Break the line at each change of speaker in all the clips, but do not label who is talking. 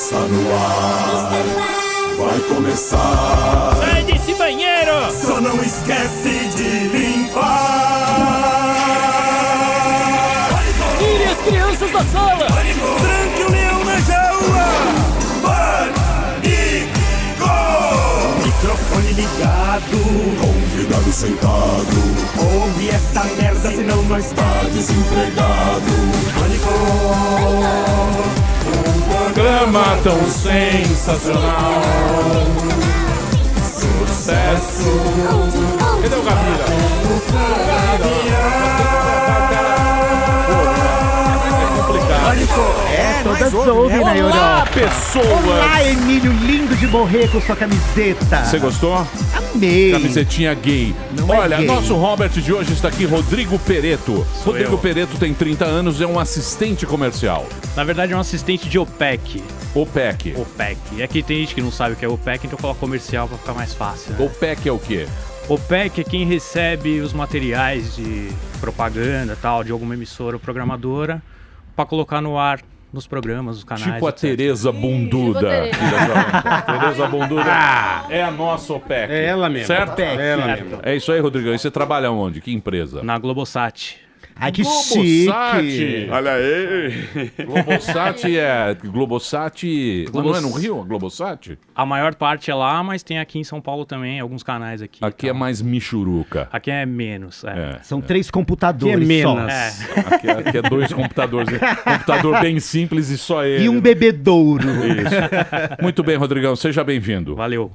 Está no ar, vai começar.
Sai desse banheiro!
Só não esquece de limpar.
Tire as crianças da sala!
Tranque o leão na jaula. Pânico! Microfone ligado, convidado sentado. Ouve essa merda, senão nós tá desempregado. Pânico!
Programa tão sensacional. Sucesso. Cadê o Gavira?
Todas ouvem na Europa.
Olá, pessoas!
Olá, Emílio, lindo de morrer com sua camiseta.
Você gostou?
Amei.
Camisetinha gay.
Não é
Olha,
gay.
nosso Robert de hoje está aqui, Rodrigo Pereto. Rodrigo
eu.
Pereto tem 30 anos, é um assistente comercial.
Na verdade é um assistente de OPEC.
OPEC.
OPEC. E aqui tem gente que não sabe o que é OPEC, então eu coloco comercial pra ficar mais fácil. Né?
OPEC é o quê?
OPEC é quem recebe os materiais de propaganda tal, de alguma emissora ou programadora pra colocar no ar nos programas, nos canais.
Tipo a
etc.
Tereza Bunduda. Tereza Bunduda é a nossa OPEC.
É ela mesmo.
Certo?
É ela mesmo.
É isso aí, Rodrigão. E você trabalha onde? Que empresa?
Na Globosat.
Ai, que
Globosat.
chique.
Olha aí. Globosat é... Globosat... Mas não é no Rio, a Globosat?
A maior parte é lá, mas tem aqui em São Paulo também, alguns canais aqui.
Aqui é mais michuruca.
Aqui é menos,
É.
São 3 computadores
Que é
só.
menos.
É.
Aqui é 2 computadores. Computador bem simples e só ele.
E um bebedouro.
Isso. Muito bem, Rodrigão. Seja bem-vindo.
Valeu.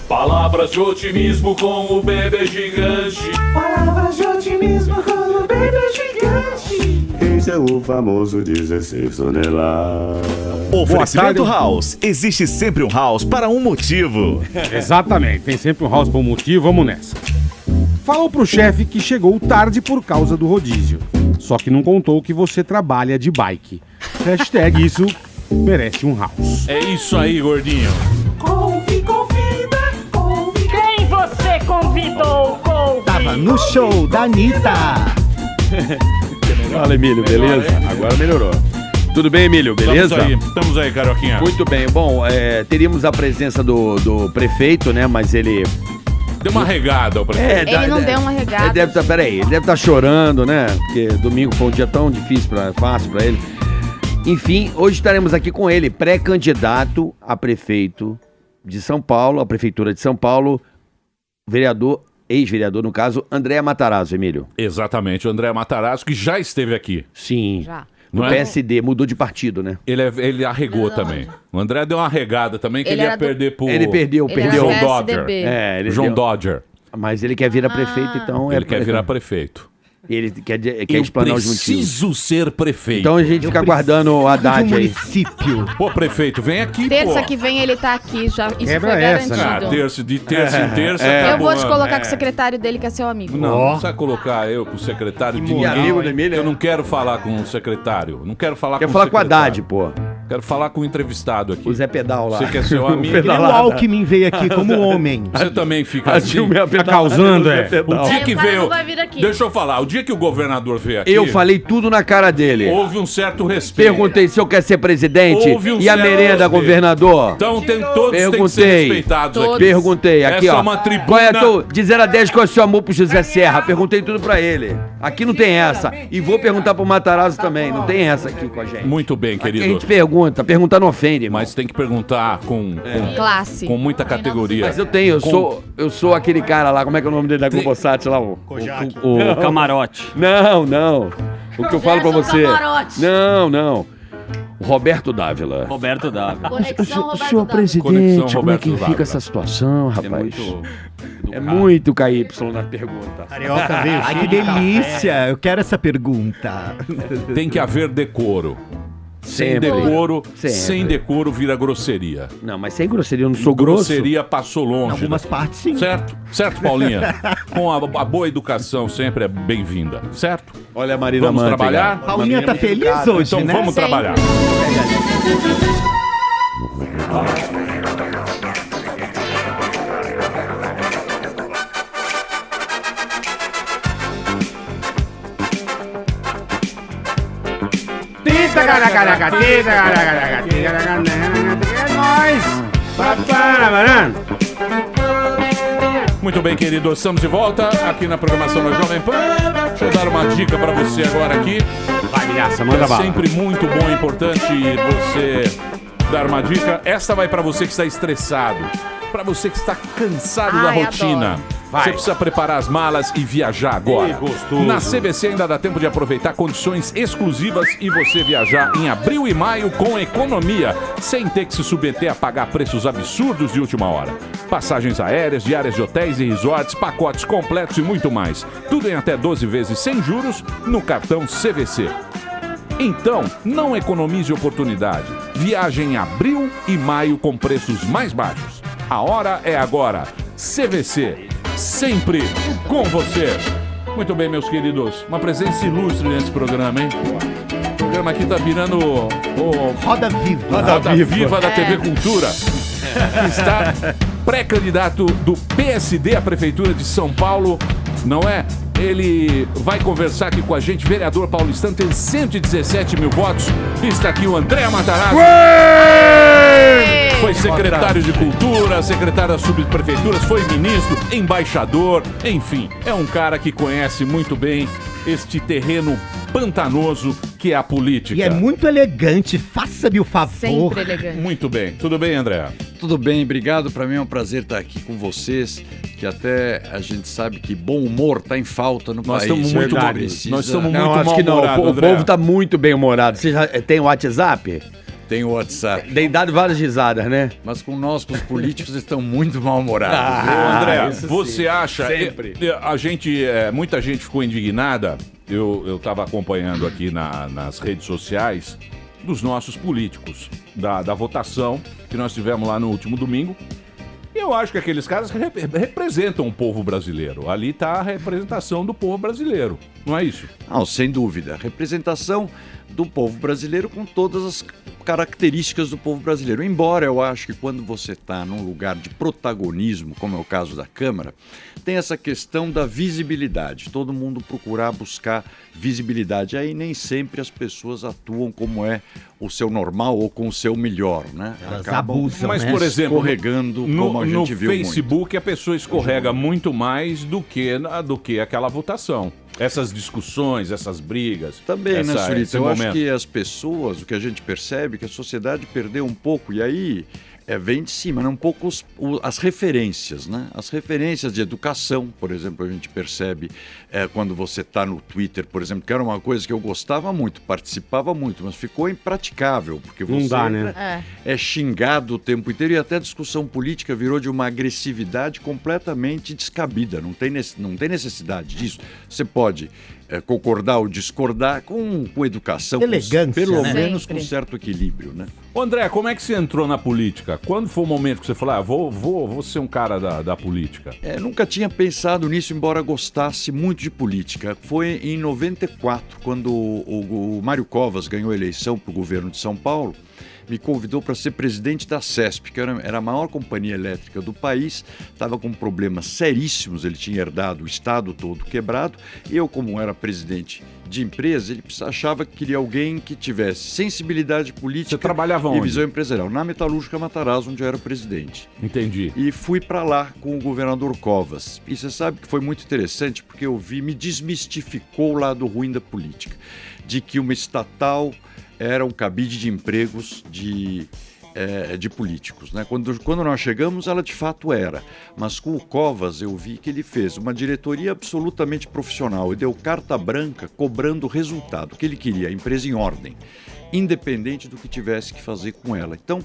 Palavras de otimismo com o bebê gigante.
Palavras de otimismo com o bebê gigante.
Esse é o famoso 16 toneladas.
Oferecimento House. Existe sempre um House para um motivo.
Exatamente, tem sempre um house por motivo, vamos nessa. Falou pro chefe que chegou tarde por causa do rodízio. Só que não contou que você trabalha de bike. Hashtag isso merece um house.
É isso aí, gordinho.
Quem você convidou, Couve?
Tava no show da Anitta.
Fala, Emílio, beleza? Agora melhorou. Tudo bem, Emílio, beleza?
Estamos aí, Carioquinha.
Muito bem. Bom, teríamos a presença do prefeito, né? Mas ele...
Deu uma regada ao prefeito.
Ele não deu uma regada.
Ele deve estar chorando, né? Porque domingo foi um dia tão difícil, fácil pra ele. Enfim, hoje estaremos aqui com ele, pré-candidato a prefeito de São Paulo, a Prefeitura de São Paulo, vereador, ex-vereador, no caso, André Matarazzo, Emílio.
Exatamente, o André Matarazzo, que já esteve aqui.
Sim.
Já.
No
Não é?
PSD, mudou de partido, né?
Ele arregou também. O André deu uma regada também, que ele ia perder pro...
Ele perdeu.
João
era
Dodger.
PSDB.
Ele
João
deu.
Dodger.
Mas ele quer virar prefeito, então...
Ele quer virar prefeito.
Ele quer
Eu
explanar os motivos.
preciso ser prefeito.
Então a gente fica aguardando o Haddad
de um
aí.
município.
Pô, prefeito, vem aqui,
Terça
pô.
que vem ele tá aqui já. Isso
Quebra
foi
essa, né?
garantido.
De terça em terça.
Eu vou te
acabou.
colocar com o secretário dele, que é seu amigo.
Não precisa colocar eu com o secretário de ninguém.
amigo do Emílio,
Eu não quero falar com o secretário. Não quero falar
Quer
com
falar
o
com o Haddad,
secretário.
pô.
Quero falar com o entrevistado aqui.
O Zé Pedal lá.
Você que é seu amigo.
E o Alckmin veio aqui como homem.
Você também fica
A
assim.
Dilma ia
Tá causando, é.
O dia que
o cara
veio...
não vai vir aqui.
Deixa eu falar. O dia que o governador veio aqui...
Eu falei tudo na cara dele.
Houve um certo respeito.
Perguntei se eu quer ser presidente
Houve um
e a
certo
merenda,
respeito.
governador.
Então todos têm que ser
Perguntei.
respeitados
Todos.
aqui.
Perguntei, aqui
Essa
ó.
é uma tribuna...
Qual é de 0 a 10, qual é o seu amor pro José Serra? Perguntei tudo pra ele. Aqui não tem essa. E vou perguntar pro Matarazzo também. Não tem essa aqui com a gente.
Muito bem,
Aqui a
querido.
gente pergunta. Perguntar não ofende, irmão.
Mas tem que perguntar com
Classe.
muita categoria.
Mas eu tenho, eu sou aquele cara lá, como é que é o nome dele da Globosat lá?
O camarote.
Não. O que eu falo pra você.
Camarote.
Não. O Roberto Dávila.
Roberto Dávila.
Conexão Roberto
Senhor
Dávila.
presidente,
Conexão
como é
Roberto
que
Dávila.
fica essa situação, rapaz? É muito KY na pergunta.
Carioca veio. Ai, que delícia. Eu quero essa pergunta.
Tem que haver decoro. Sem
Sempre.
decoro,
Sempre.
sem decoro vira grosseria.
Não, mas sem grosseria, eu não sou grosso.
Grosseria passou
Em
longe.
algumas partes, sim.
Certo? Certo, Paulinha? Com a boa educação sempre é bem-vinda. Certo?
Olha a Marina
Vamos
Manteiga.
trabalhar?
Paulinha tá feliz
educada.
hoje,
Então
né?
vamos
Sempre.
trabalhar.
É nóis!
Muito bem, queridos, estamos de volta aqui na programação da Jovem Pan. Deixa eu dar uma dica pra você agora aqui.
Vai, Milhaça, manda bala.
É sempre muito bom e importante você dar uma dica. Essa vai pra você que está estressado, pra você que está cansado da rotina. Você precisa preparar as malas e viajar agora. Na CVC ainda dá tempo de aproveitar condições exclusivas e você viajar em abril e maio com economia, sem ter que se submeter a pagar preços absurdos de última hora. Passagens aéreas, diárias de hotéis e resorts, pacotes completos e muito mais. Tudo em até 12 vezes sem juros no cartão CVC. Então, não economize oportunidade. Viaje em abril e maio com preços mais baixos. A hora é agora. CVC, sempre com você. Muito bem, meus queridos. Uma presença ilustre nesse programa, hein? O programa aqui tá virando o
Roda Viva.
Roda Viva da TV Cultura. Está pré-candidato do PSD à Prefeitura de São Paulo, não é? Ele vai conversar aqui com a gente, vereador paulistano, tem 117 mil votos. Está aqui o André Matarazzo. Foi secretário de Cultura, secretário das subprefeituras, foi ministro, embaixador, enfim, é um cara que conhece muito bem este terreno pantanoso que é a política.
E é muito elegante, faça-me o favor.
Sempre elegante.
Muito bem. Tudo bem, André?
Tudo bem, obrigado. Para mim é um prazer estar aqui com vocês, que até a gente sabe que bom humor está em falta no país.
Estamos muito
Nós estamos
muito
acho que não.
mal-humorados,
O
André.
povo está muito bem humorado. Você já tem o WhatsApp?
Tem o WhatsApp.
Tem dado várias risadas, né?
Mas com nós, com os políticos, estão muito mal-humorados.
Ô, André,
isso
você
sim.
acha...
Sempre.
A gente, muita gente ficou indignada, eu estava acompanhando aqui nas redes sociais, dos nossos políticos, da votação que nós tivemos lá no último domingo. Eu acho que aqueles caras representam o povo brasileiro. Ali está a representação do povo brasileiro, não é isso?
Não, sem dúvida. Representação do povo brasileiro com todas as características do povo brasileiro. Embora eu acho que quando você está num lugar de protagonismo, como é o caso da Câmara, tem essa questão da visibilidade. Todo mundo procurar buscar visibilidade. Aí nem sempre as pessoas atuam como é o seu normal ou com o seu melhor, né?
Elas abusam,
Mas,
né?
por exemplo,
escorregando como a gente viu
Facebook a pessoa escorrega muito mais do que aquela votação. Essas discussões, essas brigas.
Também, né, Surita?
esse
Eu acho
momento.
que as pessoas, o que a gente percebe, é que a sociedade perdeu um pouco, e aí vem de cima, né? Um pouco as referências, né? As referências de educação, por exemplo, a gente percebe quando você está no Twitter, por exemplo, que era uma coisa que eu gostava muito, participava muito, mas ficou impraticável, porque você
Não dá, né?
é xingado o tempo inteiro e até a discussão política virou de uma agressividade completamente descabida, não tem necessidade disso. Você pode concordar ou discordar com educação,
Elegância,
pelo
né?
menos
Sempre.
com certo equilíbrio, né?
Ô, André, como é que você entrou na política? Quando foi o momento que você falou, vou ser um cara da política?
Nunca tinha pensado nisso, embora gostasse muito de política. Foi em 94, quando o Mário Covas ganhou a eleição para o governo de São Paulo, me convidou para ser presidente da CESP, que era a maior companhia elétrica do país, estava com problemas seríssimos, ele tinha herdado o estado todo quebrado, e eu, como era presidente de empresa, ele achava que queria alguém que tivesse sensibilidade política.
Você trabalhava onde?
E visão empresarial, na Metalúrgica Matarazzo, onde eu era presidente.
Entendi.
E fui para lá com o governador Covas. E você sabe que foi muito interessante, porque me desmistificou o lado ruim da política, de que uma estatal era um cabide de empregos de políticos, né? Quando nós chegamos, ela de fato era. Mas com o Covas eu vi que ele fez uma diretoria absolutamente profissional e deu carta branca cobrando o resultado que ele queria, a empresa em ordem, independente do que tivesse que fazer com ela. Então,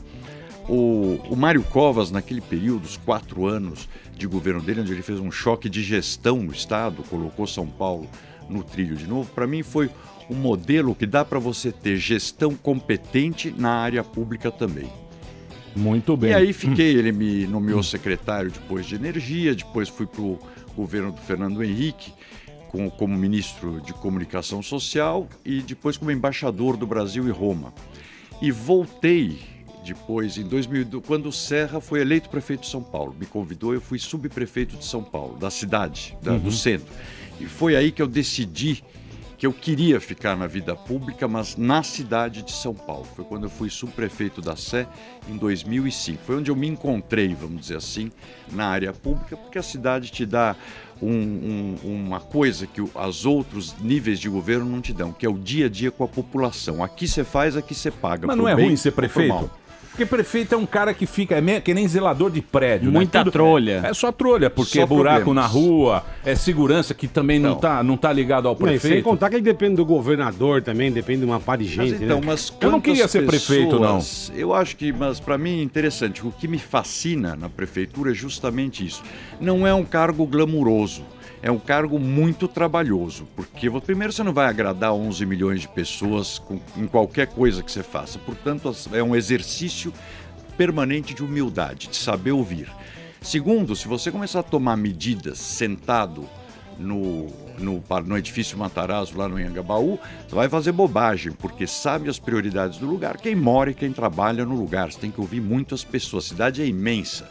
o Mário Covas, naquele período, os 4 anos de governo dele, onde ele fez um choque de gestão no Estado, colocou São Paulo no trilho de novo, para mim foi um modelo que dá para você ter gestão competente na área pública também.
Muito bem.
E aí ele me nomeou secretário depois de energia, depois fui para o governo do Fernando Henrique como ministro de comunicação social e depois como embaixador do Brasil em Roma. E voltei depois, em 2002, quando o Serra foi eleito prefeito de São Paulo. Me convidou, eu fui subprefeito de São Paulo, da cidade, do centro. E foi aí que eu decidi que eu queria ficar na vida pública, mas na cidade de São Paulo. Foi quando eu fui subprefeito da Sé em 2005. Foi onde eu me encontrei, vamos dizer assim, na área pública, porque a cidade te dá uma coisa que os outros níveis de governo não te dão, que é o dia a dia com a população. Aqui você faz, aqui você paga.
Mas não é ruim ser prefeito? Porque prefeito é um cara que fica, que nem zelador de prédio.
Muita trolha.
É só trolha, porque
Só
é buraco
problemas.
na rua, é segurança que também não tá ligado ao
Não, e sem
prefeito.
contar que ele depende do governador também, depende de uma par de gente,
Mas então,
né?
mas
Eu não queria
quantas
ser prefeito, não.
pessoas- Eu acho que, mas para mim é interessante. O que me fascina na prefeitura é justamente isso. Não é um cargo glamuroso. É um cargo muito trabalhoso, porque primeiro você não vai agradar 11 milhões de pessoas em qualquer coisa que você faça. Portanto, é um exercício permanente de humildade, de saber ouvir. Segundo, se você começar a tomar medidas sentado no edifício Matarazzo, lá no Anhangabaú, você vai fazer bobagem, porque sabe as prioridades do lugar, quem mora e quem trabalha no lugar. Você tem que ouvir muito as pessoas. A cidade é imensa.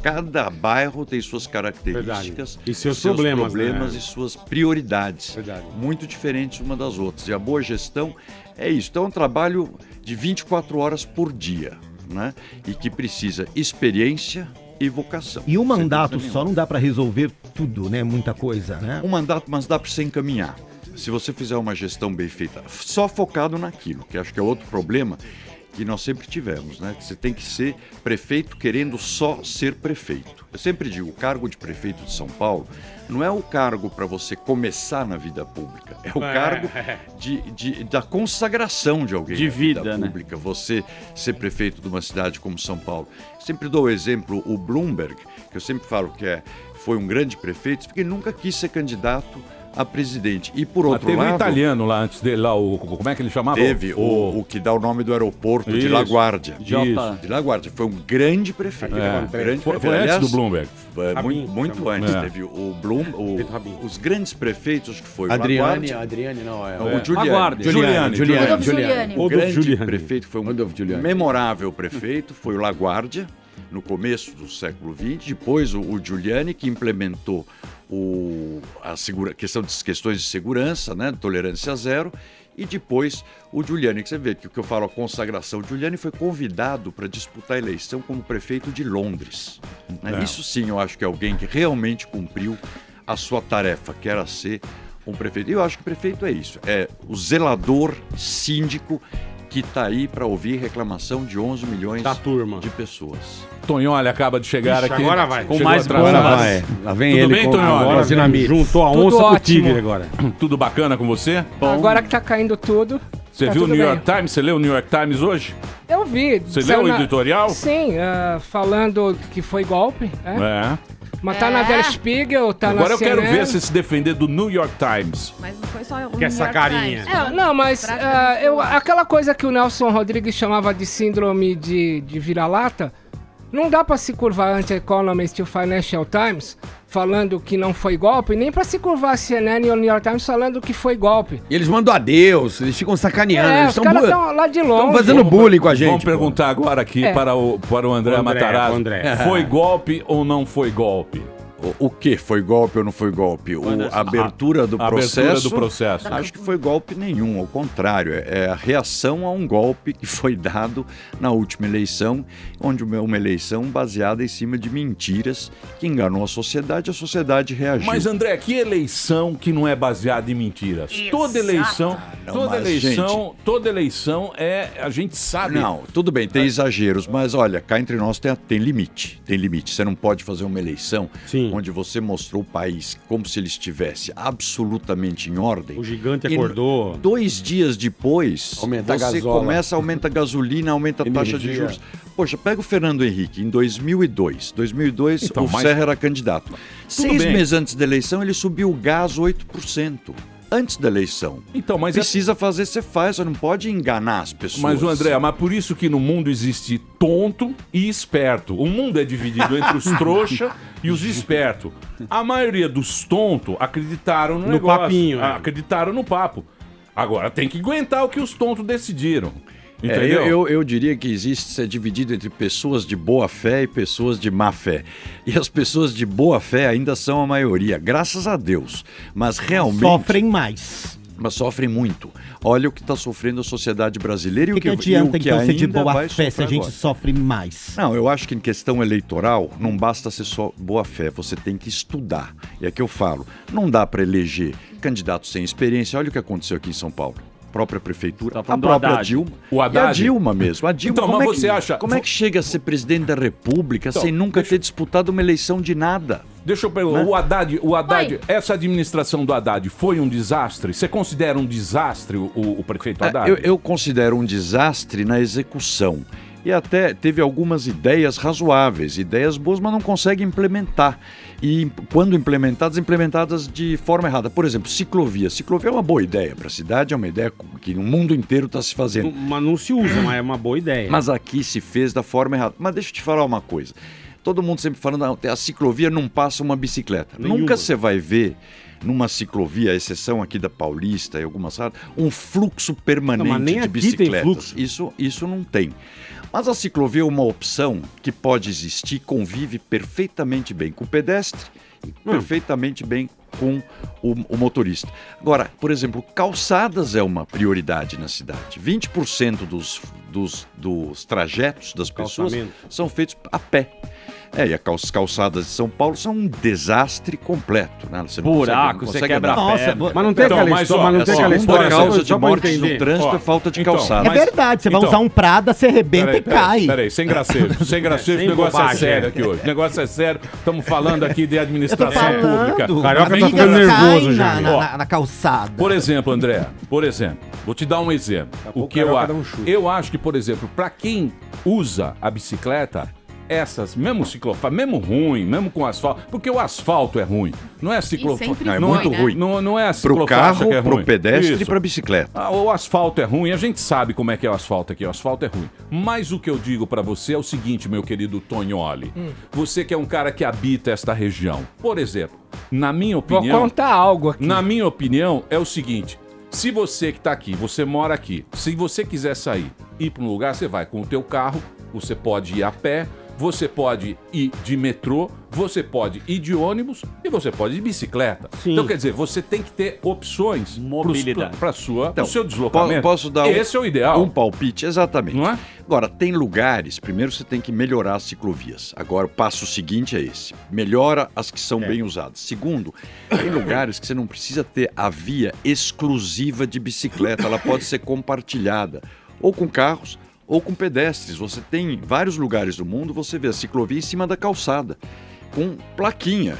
Cada bairro tem suas características,
E seus problemas, né?
e suas prioridades,
Verdade.
muito diferentes uma das outras. E a boa gestão é isso. Então é um trabalho de 24 horas por dia, né? E que precisa experiência e vocação.
E um
Sem
mandato
dúvida
só
nenhuma.
não dá pra resolver tudo, né? Muita coisa, né?
Um mandato, mas dá para você encaminhar. Se você fizer uma gestão bem feita, só focado naquilo, que acho que é outro problema que nós sempre tivemos, né? Que você tem que ser prefeito querendo só ser prefeito. Eu sempre digo, o cargo de prefeito de São Paulo não é o cargo para você começar na vida pública, é o cargo da consagração de alguém
De
na vida
vida, né?
pública. Você ser prefeito de uma cidade como São Paulo. Sempre dou o exemplo, o Bloomberg, que eu sempre falo que foi um grande prefeito, porque nunca quis ser candidato a presidente. E por outro
teve
lado...
um italiano lá antes dele, lá, como é que ele chamava?
Teve o que dá o nome do aeroporto de
Isso.
LaGuardia.
Isso.
De LaGuardia. Foi um grande prefeito.
Foi antes do Bloomberg.
Muito antes. Teve o os grandes prefeitos, que foi o LaGuardia.
Adriane não, é.
O Giuliani.
Giuliani.
O grande prefeito foi um memorável prefeito, foi o LaGuardia, no começo do século XX. Depois o Giuliani, que implementou questões de segurança, né, de tolerância zero. E depois o Giuliani, que você vê que o que eu falo, a consagração. O Giuliani foi convidado para disputar a eleição como prefeito de Londres. Né? Isso sim, eu acho que é alguém que realmente cumpriu a sua tarefa, que era ser um prefeito. E eu acho que prefeito é isso, é o zelador síndico que está aí para ouvir reclamação de 11 milhões de pessoas.
Tonholi acaba de chegar aqui.
Agora vai.
Com
mais
atrasado.
Agora vai. Lá vem
Tudo
ele
bem,
com
Tonholi?
agora dinamite. Juntou a onça com o tigre agora.
Tudo bacana com você?
Agora que tá caindo tudo.
Você
tá
viu o
tudo
New
bem.
York Times? Você leu o New York Times hoje?
Eu vi.
Você
Saiu
leu o editorial?
Sim, falando que foi golpe.
É.
Mas tá na Der Spiegel, tá
Agora
na
eu quero
CNN.
ver você se defender do New York Times.
Mas não foi só o
Que essa
New York
carinha.
Times.
Não, mas aquela coisa que o Nelson Rodrigues chamava de síndrome de vira-lata, não dá pra se curvar ante Economist e o Financial Times falando que não foi golpe, nem pra se curvar a CNN e o New York Times falando que foi golpe.
E eles mandam adeus, eles ficam sacaneando. Eles
os caras estão lá de longe.
Estão fazendo bullying com a gente.
Vamos perguntar agora aqui para o André Matarazzo. Foi golpe ou não foi golpe?
O que? Foi golpe ou não foi golpe? A abertura do processo? Acho que foi golpe nenhum, ao contrário. É a reação a um golpe que foi dado na última eleição, onde uma eleição baseada em cima de mentiras que enganou a sociedade reagiu.
Mas, André, que eleição que não é baseada em mentiras? Toda eleição, toda eleição a gente sabe.
Não, tudo bem, tem exageros, mas olha, cá entre nós tem limite. Tem limite. Você não pode fazer uma eleição onde você mostrou o país como se ele estivesse absolutamente em ordem.
O gigante acordou.
2 dias depois,
Aumenta a
você
gasola.
começa, aumenta a gasolina, aumenta a taxa de juros. Poxa, pega o Fernando Henrique, em 2002. 2002,
Então,
o
mas-
Serra era candidato. 6
bem.
meses antes da eleição, ele subiu o gás 8%. Antes da eleição.
Então, mas
Precisa fazer, você faz, você não pode enganar as pessoas.
Mas, o André, mas por isso que no mundo existe tonto e esperto. O mundo é dividido entre os trouxa e os espertos. A maioria dos tontos acreditaram no negócio.
papinho, né?
Acreditaram no papo. Agora tem que aguentar o que os tontos decidiram. Entendeu?
Eu diria que existe é dividido entre pessoas de boa fé e pessoas de má fé. E as pessoas de boa fé ainda são a maioria, graças a Deus. Mas realmente...
Sofrem mais.
Mas sofrem muito. Olha o que está sofrendo a sociedade brasileira
O que adianta então ser de boa fé se a gente sofre mais?
Não, eu acho que em questão eleitoral não basta ser só boa fé, você tem que estudar. E é que eu falo, não dá para eleger candidatos sem experiência. Olha o que aconteceu aqui em São Paulo. Própria prefeitura, a própria Dilma.
O Haddad.
E a Dilma mesmo. A Dilma,
Então, mas você acha...
Como é que chega a ser presidente da República sem nunca ter disputado uma eleição de nada?
Deixa eu perguntar, o Haddad, essa administração do Haddad foi um desastre? Você considera um desastre o prefeito Haddad?
Eu considero um desastre na execução. E até teve algumas ideias razoáveis, ideias boas, mas não consegue implementar. E quando implementadas de forma errada. Por exemplo, ciclovia. Ciclovia é uma boa ideia para a cidade, é uma ideia que no mundo inteiro está se fazendo.
Mas não se usa, mas é uma boa ideia.
Mas aqui se fez da forma errada. Mas deixa eu te falar uma coisa. Todo mundo sempre falando, a ciclovia não passa uma bicicleta.
Nenhuma.
Nunca você vai ver numa ciclovia, a exceção aqui da Paulista e algumas áreas, um fluxo permanente
Não, mas nem
de
aqui
bicicletas.
tem fluxo.
Isso não tem. Mas a ciclovia é uma opção que pode existir, convive perfeitamente bem com o pedestre e perfeitamente bem com o motorista. Agora, por exemplo, calçadas é uma prioridade na cidade. 20% dos trajetos das pessoas são feitos a pé. E as calçadas de São Paulo são um desastre completo, né? Você
Buraco, você quebra a perna.
Mas não tem aquela história. A causa de mortes no trânsito é falta de calçada.
É verdade, você vai usar um Prada, você arrebenta e cai.
Peraí, sem gracejo. Sem gracejo, o negócio é sério aqui hoje. O negócio é sério. Estamos falando aqui de administração pública.
O Carioca tá ficando nervoso já. Na calçada.
Por exemplo, André, vou te dar um exemplo. O que eu acho? Eu acho que, por exemplo, para quem usa a bicicleta, essas, mesmo ciclofaixa, mesmo ruim, mesmo com asfalto, porque o asfalto é ruim, não é a ciclofaixa.
É muito ruim.
Não é a
Pro
ciclofaixa
carro,
que é ruim.
pro pedestre
Isso.
e pra bicicleta.
O asfalto é ruim, a gente sabe como é que é o asfalto aqui, o asfalto é ruim. Mas o que eu digo pra você é o seguinte, meu querido Tonioli, você que é um cara que habita esta região, por exemplo, na minha opinião...
Vou contar algo aqui.
Na minha opinião, é o seguinte... Se você que tá aqui, você mora aqui, se você quiser sair, ir para um lugar, você vai com o teu carro, você pode ir a pé, você pode ir de metrô, você pode ir de ônibus e você pode ir de bicicleta.
Sim.
Então, quer dizer, você tem que ter opções para o seu deslocamento.
Posso dar
Esse é o ideal.
Um palpite, exatamente.
Não é?
Agora, tem lugares, primeiro você tem que melhorar as ciclovias. Agora, o passo seguinte é esse. Melhora as que são bem usadas. Segundo, tem lugares que você não precisa ter a via exclusiva de bicicleta. Ela pode ser compartilhada, ou com carros, ou com pedestres. Você tem em vários lugares do mundo, você vê a ciclovia em cima da calçada, com plaquinha,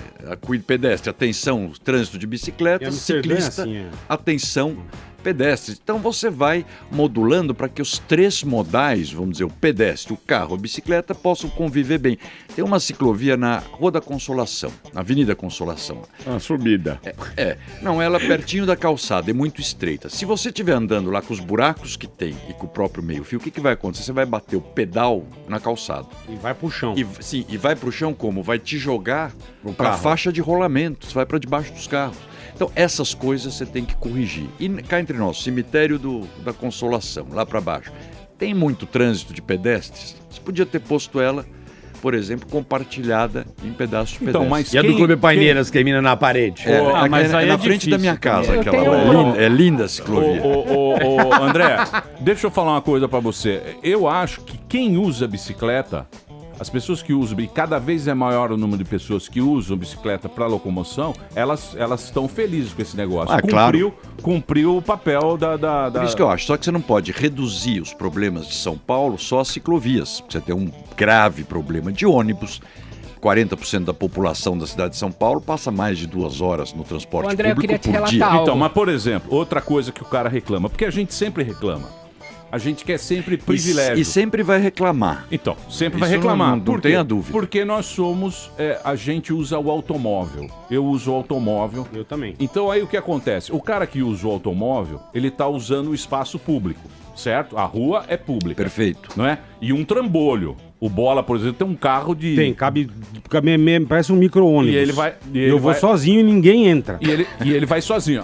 pedestre, atenção, trânsito de bicicleta, ciclista, atenção, pedestres. Então você vai modulando para que os três modais, vamos dizer, o pedestre, o carro, a bicicleta, possam conviver bem. Tem uma ciclovia na Rua da Consolação, na Avenida Consolação.
Uma subida.
Não, ela é pertinho da calçada, é muito estreita. Se você estiver andando lá com os buracos que tem e com o próprio meio-fio, o que vai acontecer? Você vai bater o pedal na calçada.
E vai pro chão.
E vai pro chão como? Vai te jogar para a faixa de rolamento, você vai para debaixo dos carros. Então, essas coisas você tem que corrigir. E cá entre nós, cemitério da Consolação, lá para baixo, tem muito trânsito de pedestres. Você podia ter posto ela, por exemplo, compartilhada em pedaços de pedestres.
Mas e a do Clube Paineiras que termina na parede?
Mas aí na frente da minha casa. É linda a ciclovia.
André, deixa eu falar uma coisa para você. Eu acho que quem usa bicicleta... As pessoas que usam, e cada vez é maior o número de pessoas que usam bicicleta para locomoção, elas estão felizes com esse negócio. Cumpriu o papel da...
Por isso que eu acho, só que você não pode reduzir os problemas de São Paulo só às ciclovias. Você tem um grave problema de ônibus. 40% da população da cidade de São Paulo passa mais de 2 horas no transporte
André,
público por
relatar
dia.
algo.
Então, mas por exemplo, outra coisa que o cara reclama, porque a gente sempre reclama. A gente quer sempre privilégio.
E sempre vai reclamar.
Então, sempre vai reclamar.
Não tenha dúvida.
Porque nós somos... a gente usa o automóvel. Eu uso o automóvel.
Eu também.
Então aí o que acontece? O cara que usa o automóvel, ele tá usando o espaço público, certo? A rua é pública.
Perfeito.
Não é? E um trambolho. O Bola, por exemplo, tem um carro de...
Tem, cabe parece um micro-ônibus.
E ele vai...
Eu vou sozinho e ninguém entra.
E ele vai sozinho.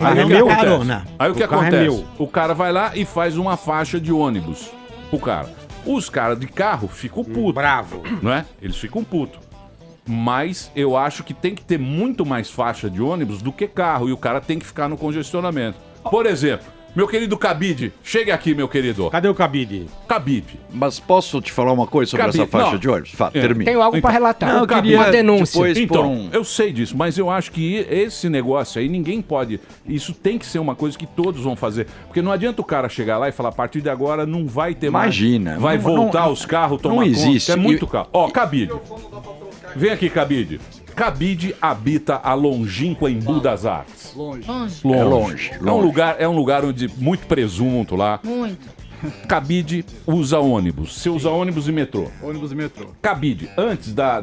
Aí
o que acontece? O cara vai lá e faz uma faixa de ônibus. O cara. Os caras de carro ficam putos.
Bravo.
Não é? Eles ficam putos. Mas eu acho que tem que ter muito mais faixa de ônibus do que carro. E o cara tem que ficar no congestionamento. Por exemplo, meu querido Cabide, chegue aqui, meu querido.
Cadê o Cabide?
Cabide.
Mas posso te falar uma coisa sobre essa faixa de ônibus? Termina.
Tenho algo pra relatar.
Não, eu queria
uma denúncia.
Então, eu sei disso, mas eu acho que esse negócio aí, ninguém pode... Isso tem que ser uma coisa que todos vão fazer. Porque não adianta o cara chegar lá e falar, a partir de agora não vai ter
Imagina,
mais... Vai voltar os carros, tomar
não existe.
conta. É muito carro. Ó, Cabide. Vem aqui, Cabide. Cabide habita a longínqua Embu das Artes.
Longe.
É longe. É um lugar onde muito presunto lá.
Muito.
Cabide usa ônibus. Você usa ônibus e metrô.
Ônibus e metrô.
Cabide, antes da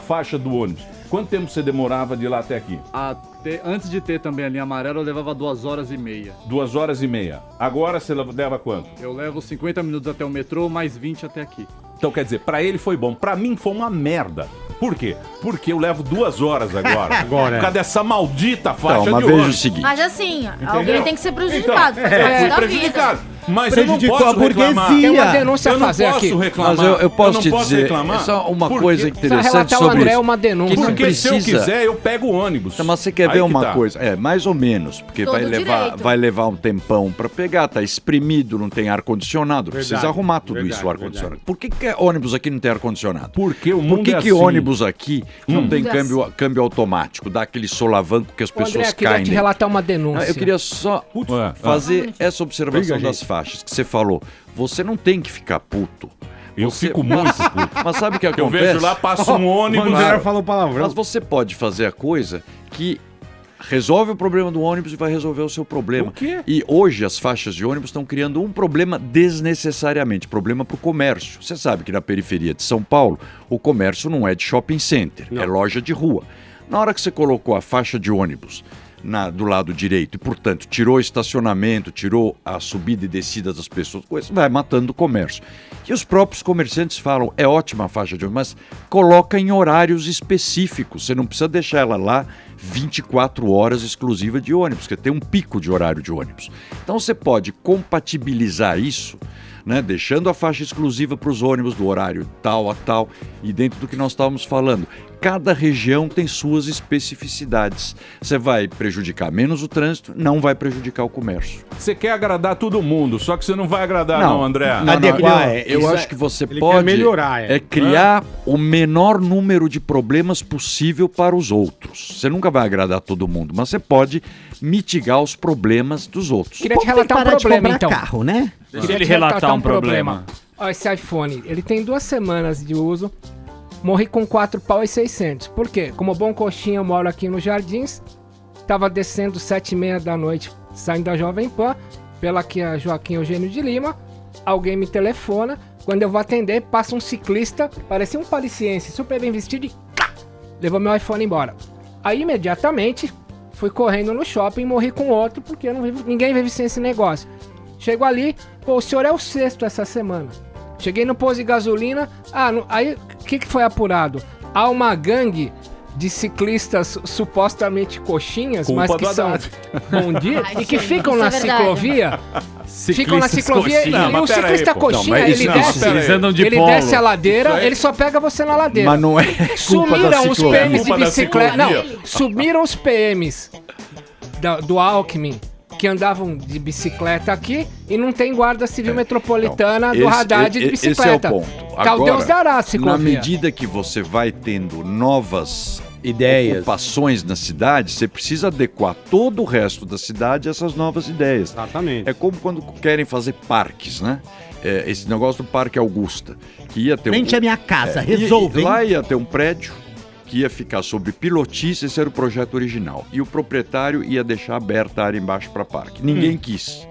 faixa do ônibus, quanto tempo você demorava de lá até aqui?
Antes de ter também a linha amarela, eu levava 2h30.
2h30. Agora você leva quanto?
Eu levo 50 minutos até o metrô, mais 20 até aqui.
Então quer dizer, pra ele foi bom. Pra mim foi uma merda. Por quê? Porque eu levo 2 horas agora. Por causa dessa maldita faixa de ônibus.
Veja o seguinte.
Mas assim, alguém tem que ser prejudicado.
Então, eu fui prejudicado. Mas eu não
Prejudicou
posso
a
reclamar.
burguesia.
Tem uma denúncia a fazer
Eu não
aqui.
posso reclamar.
Mas eu posso te dizer,
reclamar.
só uma
Por
coisa
quê?
interessante
relatar o
sobre
André
isso.
uma denúncia.
Que não
Porque se eu
precisa...
quiser, eu pego o ônibus.
Então, mas você quer
Aí
ver
que
uma
tá.
coisa? Mais ou menos, porque
Todo direito.
vai levar um tempão pra pegar, tá espremido, não tem ar-condicionado,
Verdade,
precisa arrumar tudo
verdade,
isso, o ar-condicionado. Por que ônibus aqui não tem ar-condicionado?
Porque o
Por
mundo
que,
é
que
assim.
ônibus aqui não tem
Mundo é
câmbio automático, dá aquele solavanco que as
O André
pessoas
queria
caem
te
nele?
relatar uma denúncia.
Eu queria só fazer essa observação das faixas que você falou. Você não tem que ficar puto.
Eu fico muito puto.
Mas sabe o que
Eu
acontece?
vejo lá, passa um ônibus.
O André falou palavrão.
Mas você pode fazer a coisa que resolve o problema do ônibus e vai resolver o seu problema.
O quê?
E hoje as faixas de ônibus estão criando um problema desnecessariamente, problema para o comércio. Você sabe que na periferia de São Paulo, o comércio não é de shopping center, é loja de rua. Na hora que você colocou a faixa de ônibus do lado direito e, portanto, tirou o estacionamento, tirou a subida e descida das pessoas, isso vai matando o comércio. E os próprios comerciantes falam, é ótima a faixa de ônibus, mas coloca em horários específicos, você não precisa deixar ela lá 24 horas exclusiva de ônibus, porque tem um pico de horário de ônibus. Então você pode compatibilizar isso, né, deixando a faixa exclusiva para os ônibus do horário tal a tal, e dentro do que nós estávamos falando, cada região tem suas especificidades. Você vai prejudicar menos o trânsito, não vai prejudicar o comércio.
Você quer agradar todo mundo, só que você não vai agradar, não, André.
Eu acho que você
ele
pode
quer melhorar,
criar o menor número de problemas possível para os outros. Você nunca vai agradar todo mundo, mas você pode mitigar os problemas dos outros.
Queria te relatar um problema, então.
carro, né?
Deixa ele relatar um problema.
Ó, esse iPhone, ele tem 2 semanas de uso. Morri com 4 pau e 600. Por quê? Como bom coxinha, eu moro aqui nos Jardins. Tava descendo 7h30 da noite, saindo da Jovem Pan, pela aqui a Joaquim Eugênio de Lima. Alguém me telefona. Quando eu vou atender, passa um ciclista, parecia um parisiense, super bem vestido e levou meu iPhone embora. Aí, imediatamente, fui correndo no shopping e morri com outro, porque eu não vivo, ninguém vive sem esse negócio. Chego ali, pô, o senhor é o 6º essa semana. Cheguei no posto de gasolina, aí o que foi apurado? Há uma gangue de ciclistas supostamente coxinhas, mas que são bom dia, e que ficam na ciclovia. Ficam na ciclovia e o ciclista coxinha, ele desce a ladeira, ele só pega você na ladeira.
Mas não é
sumiram os PMs de bicicleta. Não, sumiram os PMs do Alckmin, que andavam de bicicleta aqui e não tem guarda civil metropolitana do radar de bicicleta.
Esse é o ponto.
Agora, Deus dará a ciclovia.
Na medida que você vai tendo novas ideias, ocupações na cidade, você precisa adequar todo o resto da cidade a essas novas ideias.
Exatamente.
É como quando querem fazer parques, né? Esse negócio do Parque Augusta, que ia ter
Frente à minha casa, resolve.
Lá ia ter um prédio que ia ficar sobre pilotis, esse era o projeto original. E o proprietário ia deixar aberta a área embaixo para parque. Ninguém quis.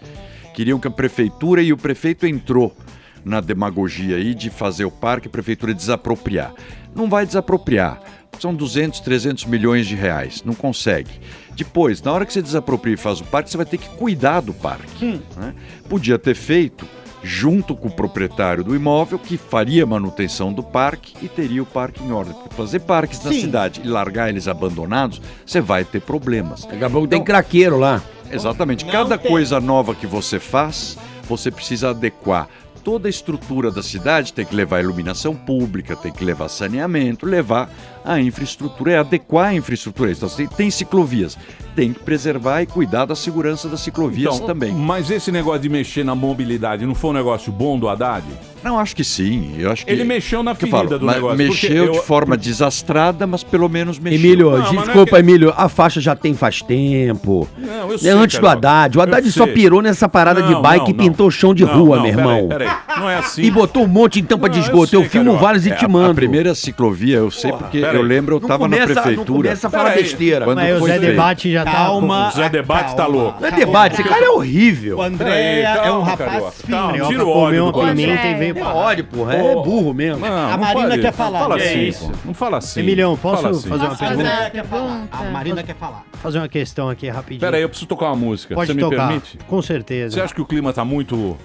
Queriam que a prefeitura, e o prefeito entrou na demagogia aí de fazer o parque, a prefeitura desapropriar. Não vai desapropriar. São 200, 300 milhões de reais. Não consegue. Depois, na hora que você desapropria e faz o parque, você vai ter que cuidar do parque. Né? Podia ter feito junto com o proprietário do imóvel, que faria manutenção do parque e teria o parque em ordem. Porque fazer parques na cidade e largar eles abandonados, você vai ter problemas.
Daqui a pouco tem craqueiro lá.
Exatamente. Cada coisa nova que você faz, você precisa adequar toda a estrutura da cidade tem que levar iluminação pública, tem que levar saneamento, levar a infraestrutura, adequar a infraestrutura. Então, tem ciclovias, tem que preservar e cuidar da segurança das ciclovias também.
Mas esse negócio de mexer na mobilidade não foi um negócio bom do Haddad?
Não, acho que sim. Eu acho que
ele mexeu na ferida do negócio.
Mexeu de forma desastrada, mas pelo menos mexeu.
Emílio, desculpa, Emílio, a faixa já tem faz tempo.
Não, eu
sei, antes do Haddad. O Haddad só pirou nessa parada de bike e pintou o chão de rua, meu irmão.
Peraí, não é assim.
E botou um monte de tampa de esgoto. Eu filmo vários e te mando.
A primeira ciclovia, eu sei porque eu lembro, eu tava na prefeitura.
Não começa a falar besteira.
Mas o Zé Debate já tá...
O Zé Debate tá louco.
Não é debate, esse cara é horrível.
O André é um rapaz fino.
Tira o ódio do
pimenta e veio pra...
ódio, porra. É burro mesmo.
A Marina quer falar.
Fala assim, não fala assim.
Emilhão, posso fazer uma
pergunta?
A Marina quer falar. Fazer uma questão aqui rapidinho.
Pera aí, eu preciso tocar uma música.
Pode
Você
tocar,
me permite?
com certeza.
Você acha que o clima tá muito...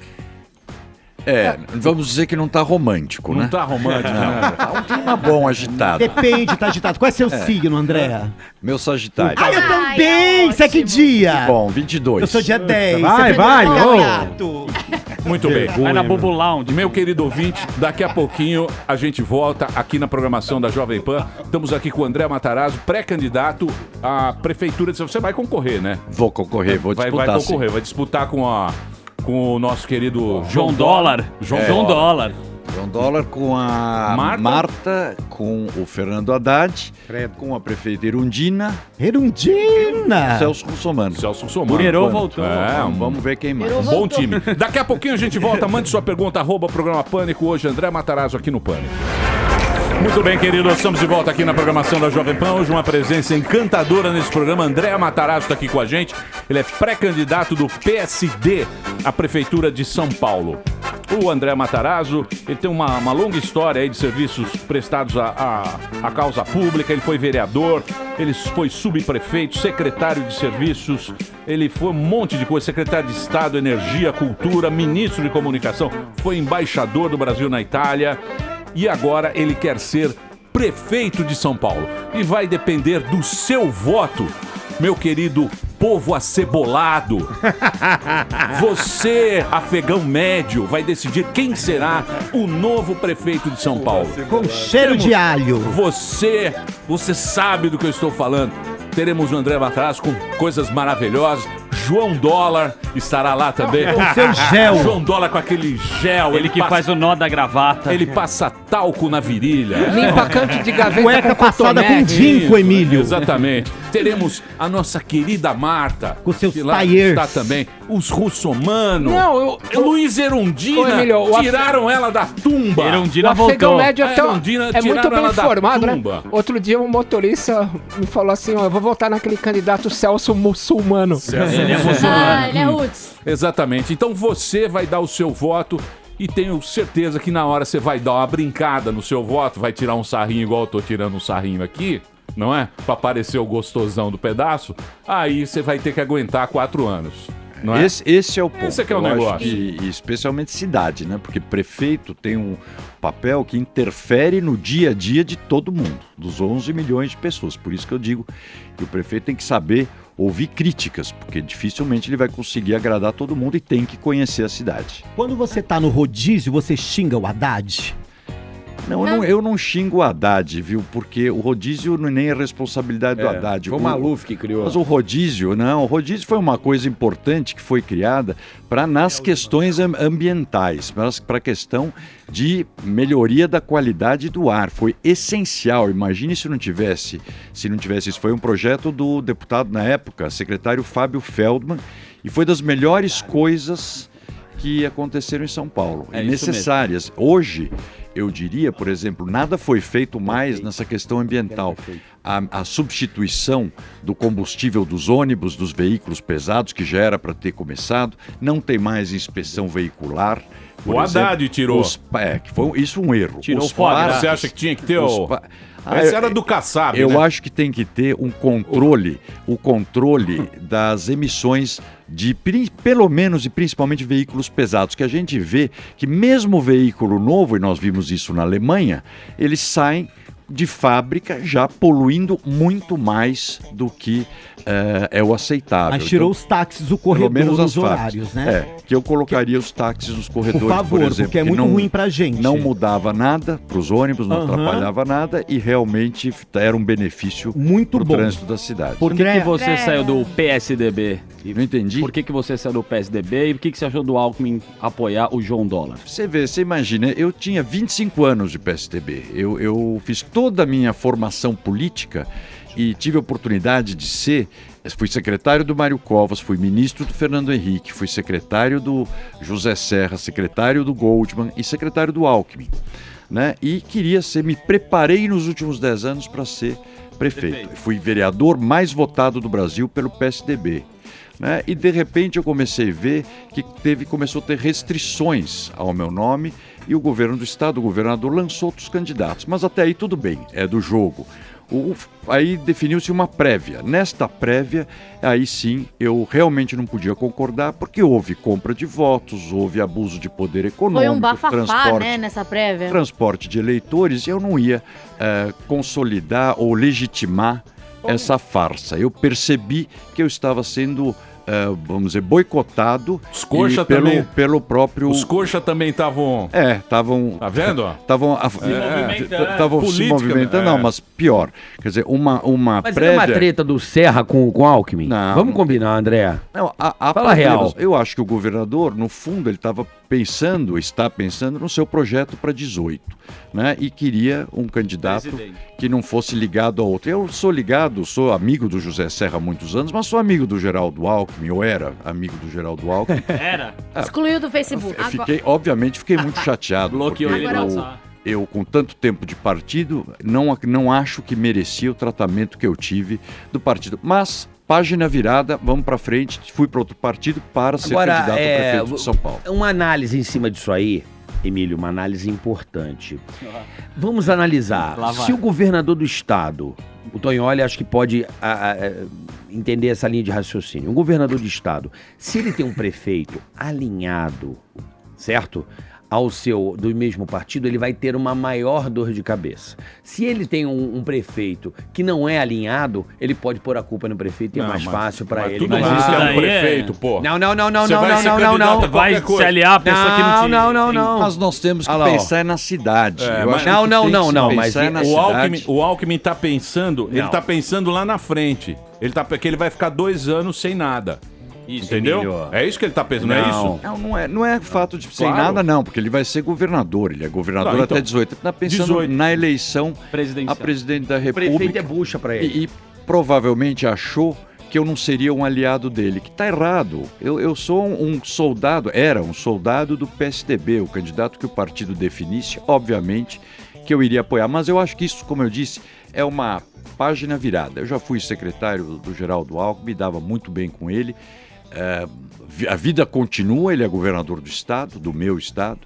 Vamos dizer que não tá romântico, né?
Não tá romântico, né?
Tá um clima bom, agitado.
Depende, tá agitado. Qual é seu signo, André?
Meu Sagitário.
Ah, eu também! Você é que dia?
Bom, 22.
Eu sou dia 10.
Vai.
Muito bem.
Vai na Bobo Lounge.
Meu querido ouvinte, daqui a pouquinho a gente volta aqui na programação da Jovem Pan. Estamos aqui com o André Matarazzo, pré-candidato à prefeitura de... Você vai concorrer, né?
Vou concorrer, vou disputar.
Vai concorrer, vai disputar com o nosso querido
João Dólar.
João Dólar.
João Dólar com a Marta, com o Fernando Haddad, com a prefeita Erundina. Celso Russomano.
Bureiro voltou.
Vamos ver quem mais.
Bom time. Daqui a pouquinho a gente volta. Mande sua pergunta, @programa Pânico. Hoje, André Matarazzo aqui no Pânico. Muito bem, queridos, estamos de volta aqui na programação da Jovem Pan. Hoje uma presença encantadora nesse programa. André Matarazzo está aqui com a gente. Ele é pré-candidato do PSD à Prefeitura de São Paulo. O André Matarazzo, ele tem uma longa história aí de serviços prestados à causa pública. Ele foi vereador, ele foi subprefeito, secretário de serviços, ele foi um monte de coisa, secretário de Estado, Energia, Cultura, ministro de Comunicação, foi embaixador do Brasil na Itália. E agora ele quer ser prefeito de São Paulo. E vai depender do seu voto, meu querido povo acebolado. Você, afegão médio, vai decidir quem será o novo prefeito de São Paulo.
Com cheiro de alho.
Você sabe do que eu estou falando. Teremos o André Matarazzo com coisas maravilhosas. João Dólar estará lá também.
Com seu gel.
João Dólar com aquele gel.
Ele que faz o nó da gravata.
Ele passa talco na virilha.
Limpa canto de gaveta.
Cueca passada com vinco, Emílio.
Exatamente. Teremos a nossa querida Marta.
Com seus
que lá
taiers.
está também. Os Russomano.
Não,
Luiz Erundina.
Emílio,
tiraram ela da tumba.
Erundina
o afegão
voltou.
médio é muito bem informado, né?
tumba.
Outro dia um motorista me falou assim, ó, eu vou votar naquele candidato Celso Muçulmano.
Ele é muçulmano.
Ele é roots.
Exatamente. Então você vai dar o seu voto e tenho certeza que na hora você vai dar uma brincada no seu voto, vai tirar um sarrinho igual eu tô tirando um sarrinho aqui, não é? Pra parecer o gostosão do pedaço. Aí você vai ter que aguentar 4 anos. Não é?
Esse é o ponto.
Esse é que é o
Eu acho
negócio.
que, especialmente cidade, né? Porque prefeito tem um papel que interfere no dia a dia de todo mundo, dos 11 milhões de pessoas. Por isso que eu digo que o prefeito tem que saber ouvir críticas, porque dificilmente ele vai conseguir agradar todo mundo e tem que conhecer a cidade.
Quando você tá no rodízio, você xinga o Haddad?
Não, eu não xingo o Haddad, viu? Porque o rodízio nem é responsabilidade do Haddad.
Foi o Maluf que criou.
Mas o rodízio foi uma coisa importante que foi criada nas questões ambientais, para a questão de melhoria da qualidade do ar. Foi essencial. Imagine se não tivesse isso. Foi um projeto do deputado na época, secretário Fábio Feldman, e foi das melhores coisas que aconteceram em São Paulo. E necessárias. Hoje, eu diria, por exemplo, nada foi feito mais nessa questão ambiental. A substituição do combustível dos ônibus, dos veículos pesados, que já era para ter começado, não tem mais inspeção veicular.
O Haddad tirou.
Que foi isso um erro.
Tirou fora. Você acha que tinha que ter essa era do Kassab,
Eu
né?
acho que tem que ter o controle das emissões de, pelo menos e principalmente, veículos pesados, que a gente vê que mesmo o veículo novo, e nós vimos isso na Alemanha, eles saem de fábrica, já poluindo muito mais do que é o aceitável.
Mas tirou os táxis do corredor nos horários, né?
Que eu colocaria os táxis nos corredores,
por favor,
exemplo.
Porque é muito ruim pra gente.
Não mudava nada para os ônibus, não atrapalhava nada e realmente era um benefício
muito
pro trânsito da cidade.
Por que você saiu do PSDB?
Não entendi.
Por que você saiu do PSDB e por que você achou do Alckmin apoiar o João Dólar?
Você imagina, eu tinha 25 anos de PSDB. Eu fiz toda a minha formação política e tive a oportunidade de fui secretário do Mário Covas, fui ministro do Fernando Henrique, fui secretário do José Serra, secretário do Goldman e secretário do Alckmin, né? E me preparei nos últimos 10 anos para ser prefeito. Fui vereador mais votado do Brasil pelo PSDB. Né? E de repente eu comecei a ver que começou a ter restrições ao meu nome e o governo do estado, o governador, lançou outros candidatos. Mas até aí tudo bem, é do jogo. Aí definiu-se uma prévia. Nesta prévia, aí sim, eu realmente não podia concordar, porque houve compra de votos, houve abuso de poder econômico.
Foi um bafafá, né, nessa prévia.
Transporte de eleitores, e eu não ia consolidar ou legitimar essa farsa. Eu percebi que eu estava sendo, vamos dizer, boicotado pelo próprio...
Os coxa também estavam...
estavam...
Tá vendo?
Estavam se movimentando, não, mas pior. Quer dizer, uma
mas
prévia...
Mas é uma treta do Serra com o Alckmin?
Não.
Vamos combinar, André.
Não,
Fala real.
Eu acho que o governador, no fundo, ele está pensando no seu projeto para 18, né? E queria um candidato que não fosse ligado a outro. Eu sou amigo do José Serra há muitos anos, mas sou amigo do Geraldo Alckmin, ou era amigo do Geraldo Alckmin.
Era?
Excluiu do Facebook.
Obviamente fiquei muito chateado.
Bloqueou ele.
Eu, com tanto tempo de partido, não acho que merecia o tratamento que eu tive do partido. Mas, página virada, vamos para frente, fui para outro partido para ser candidato a prefeito de São Paulo.
Uma análise em cima disso aí, Emílio, uma análise importante. Vamos analisar. Se o governador do estado, o Tonholi acho que pode entender essa linha de raciocínio. Um governador de estado, se ele tem um prefeito alinhado, certo? Do mesmo partido, ele vai ter uma maior dor de cabeça. Se ele tem um prefeito que não é alinhado, ele pode pôr a culpa no prefeito e é mais fácil para ele.
Mas isso é um prefeito, pô.
Não.
Vai se aliar a pessoa que não tinha.
Não.
Mas nós temos que pensar na cidade.
Mas o Alckmin tá pensando, ele tá pensando lá na frente. Que ele vai ficar 2 anos sem nada. Isso, entendeu? Emílio. É isso que ele tá pensando, não é isso?
Não é fato de sem nada, não, porque ele vai ser governador. Ele é governador até 18. Ele tá pensando na eleição a presidente da República.
O prefeito é bucha para ele.
E provavelmente achou que eu não seria um aliado dele, que tá errado. Eu sou era um soldado do PSDB, o candidato que o partido definisse, obviamente, que eu iria apoiar. Mas eu acho que isso, como eu disse, é uma página virada. Eu já fui secretário do Geraldo Alckmin, me dava muito bem com ele. A vida continua, ele é governador do estado, do meu estado,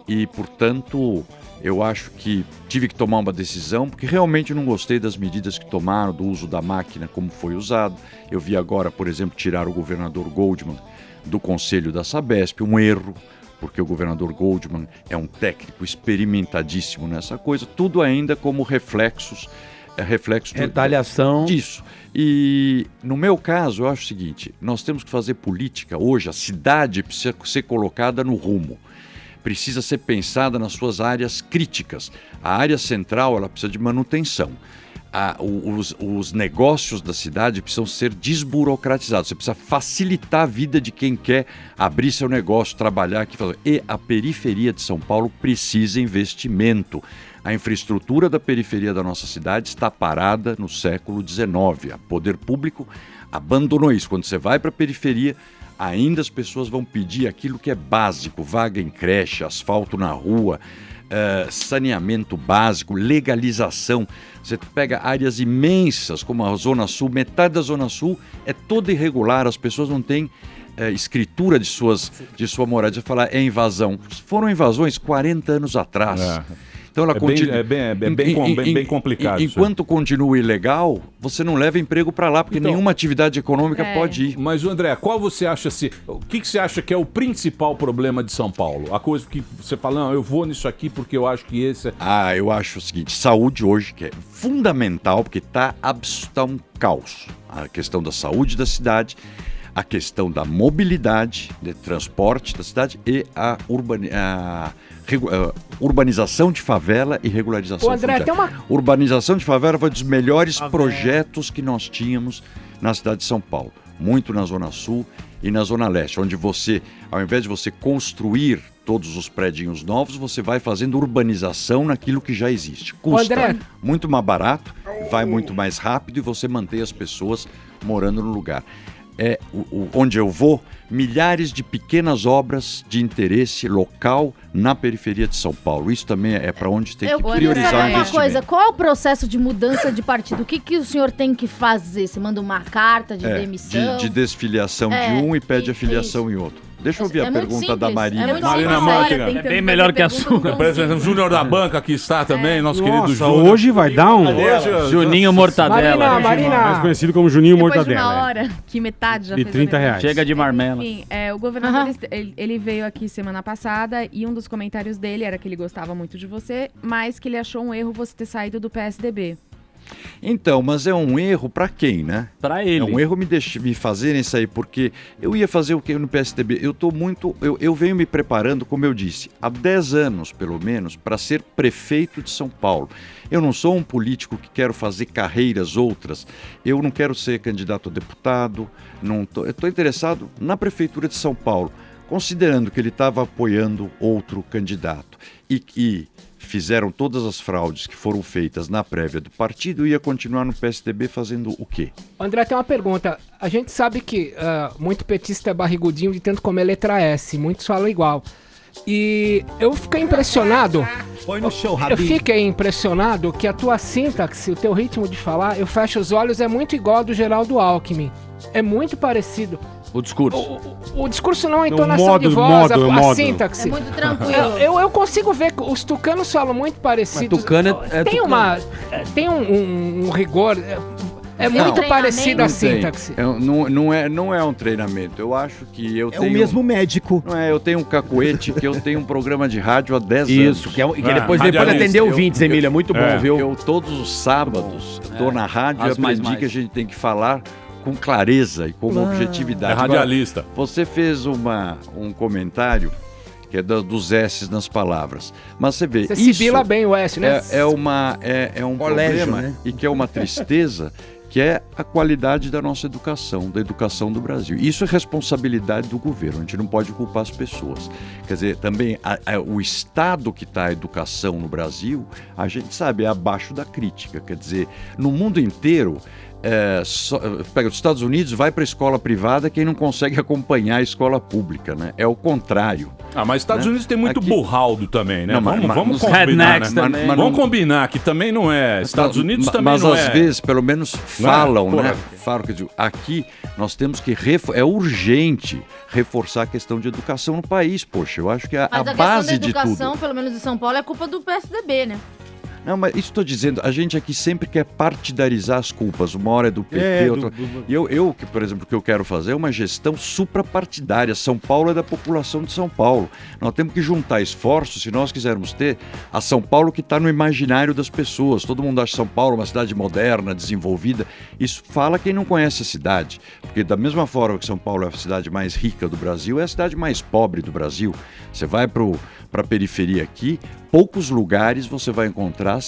e, portanto, eu acho que tive que tomar uma decisão, porque realmente não gostei das medidas que tomaram, do uso da máquina, como foi usado. Eu vi agora, por exemplo, tirar o governador Goldman do conselho da Sabesp, um erro, porque o governador Goldman é um técnico experimentadíssimo nessa coisa, tudo ainda como reflexo
retaliação
disso. E no meu caso, eu acho o seguinte, nós temos que fazer política hoje, a cidade precisa ser colocada no rumo, precisa ser pensada nas suas áreas críticas. A área central, ela precisa de manutenção. Os negócios da cidade precisam ser desburocratizados. Você precisa facilitar a vida de quem quer abrir seu negócio, trabalhar aqui. E a periferia de São Paulo precisa investimento. A infraestrutura da periferia da nossa cidade está parada no século XIX. O poder público abandonou isso. Quando você vai para a periferia, ainda as pessoas vão pedir aquilo que é básico, vaga em creche, asfalto na rua, saneamento básico, legalização. Você pega áreas imensas como a Zona Sul, metade da Zona Sul é toda irregular, as pessoas não têm escritura de sua moradia. Você fala, é invasão. Foram invasões 40 anos atrás. Então Então ela continua.
Bem complicado.
Enquanto continua ilegal, você não leva emprego para lá, porque nenhuma atividade econômica pode ir.
Mas, André, qual você acha o que você acha que é o principal problema de São Paulo? A coisa que você fala, não, eu vou nisso aqui porque eu acho que esse é...
Eu acho o seguinte, saúde hoje, que é fundamental, porque tá um caos. A questão da saúde da cidade, a questão da mobilidade, de transporte da cidade e a urbanização de favela e regularização
André,
fundiária. Urbanização de favela foi um dos melhores projetos que nós tínhamos na cidade de São Paulo. Muito na Zona Sul e na Zona Leste, onde você, ao invés de você construir todos os prédios novos, você vai fazendo urbanização naquilo que já existe. Custa muito mais barato, vai muito mais rápido e você mantém as pessoas morando no lugar. Onde eu vou, milhares de pequenas obras de interesse local na periferia de São Paulo. Isso também é para onde tem que priorizar o investimento.
Uma coisa, qual é o processo de mudança de partido? O que o senhor tem que fazer? Você manda uma carta de demissão?
De desfiliação de um e pede a filiação em outro. Deixa eu ouvir a pergunta da Marina.
Marina Mantega.
É bem melhor que a sua.
O Júnior da Banca que está também, nosso querido Júnior.
Hoje vai dar um...
Juninho Mortadela.
Marina. Mais conhecido como Juninho
Depois
Mortadela.
De uma hora, que metade já
de
fez
R$30.
Chega de marmela.
Enfim, o governador, ele veio aqui semana passada e um dos comentários dele era que ele gostava muito de você, mas que ele achou um erro você ter saído do PSDB.
Então, mas é um erro para quem, né?
Para ele.
É um erro me fazerem sair, porque eu ia fazer o que no PSDB? Eu venho me preparando, como eu disse, há 10 anos, pelo menos, para ser prefeito de São Paulo. Eu não sou um político que quero fazer carreiras outras. Eu não quero ser candidato a deputado. Eu estou interessado na prefeitura de São Paulo, considerando que ele estava apoiando outro candidato e fizeram todas as fraudes que foram feitas na prévia do partido e ia continuar no PSDB fazendo o quê?
André, tem uma pergunta. A gente sabe que muito petista é barrigudinho de tanto comer letra S, muitos falam igual. E eu fiquei impressionado.
Põe no show, Rabi.
Eu fiquei impressionado que a tua sintaxe, o teu ritmo de falar, eu fecho os olhos, é muito igual ao do Geraldo Alckmin. É muito parecido.
O discurso.
O discurso não, a entonação de voz, a sintaxe.
É muito tranquilo.
Eu consigo ver que os tucanos falam muito parecidos.
Mas tucano
tem um rigor. É muito parecido a sintaxe.
Não é um treinamento. Eu acho que eu tenho...
É o mesmo médico.
Não é, eu tenho um cacuete, que eu tenho um programa de rádio há 10 anos.
Isso, que depois atender ouvintes, Emília. É muito bom, viu?
Eu todos os sábados estou na rádio e aprendi que a gente tem que falar com clareza e com objetividade.
É radialista.
Agora, você fez um comentário que é dos S's nas palavras. Mas você vê,
você sibila bem o S, né?
É um
colégio,
problema,
né?
E que é uma tristeza, que é a qualidade da nossa educação, da educação do Brasil. Isso é responsabilidade do governo, a gente não pode culpar as pessoas. Quer dizer, também o estado que está a educação no Brasil, a gente sabe, é abaixo da crítica. Quer dizer, no mundo inteiro... pega os Estados Unidos, vai para a escola privada quem não consegue acompanhar a escola pública, né? É o contrário.
Mas Estados Unidos tem muito
Aqui...
burraldo também, né?
Não,
vamos combinar, né? Vamos combinar que também não é. Estados Unidos também não é.
Mas às vezes, pelo menos falam, né? Falam que aqui nós temos que é urgente reforçar a questão de educação no país, poxa. Eu acho que a base de tudo.
Mas a questão da educação, pelo menos em São Paulo, é culpa do PSDB, né?
Não, mas isso estou dizendo, a gente aqui sempre quer partidarizar as culpas. Uma hora é do PT, outra... E eu, por exemplo, o que eu quero fazer é uma gestão suprapartidária. São Paulo é da população de São Paulo. Nós temos que juntar esforços se nós quisermos ter a São Paulo que está no imaginário das pessoas. Todo mundo acha São Paulo uma cidade moderna, desenvolvida. Isso fala quem não conhece a cidade. Porque da mesma forma que São Paulo é a cidade mais rica do Brasil, é a cidade mais pobre do Brasil. Você vai para a periferia aqui, poucos lugares você vai encontrar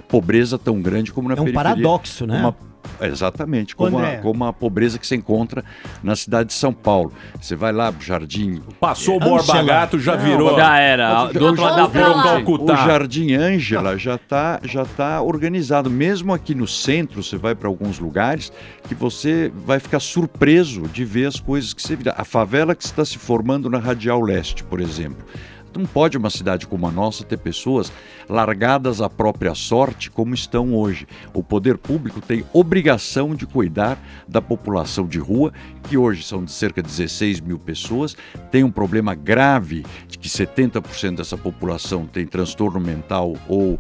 pobreza tão grande como na periferia.
É um paradoxo, né?
Exatamente, como a pobreza que se encontra na cidade de São Paulo. Você vai lá pro Jardim...
Passou o Borba Gato, já virou...
Já era, do outro lado da ponte.
O Jardim Ângela já tá organizado. Mesmo aqui no centro, você vai para alguns lugares que você vai ficar surpreso de ver as coisas que você vê. A favela que está se formando na Radial Leste, por exemplo. Não pode uma cidade como a nossa ter pessoas largadas à própria sorte como estão hoje. O poder público tem obrigação de cuidar da população de rua, que hoje são de cerca de 16 mil pessoas, tem um problema grave de que 70% dessa população tem transtorno mental ou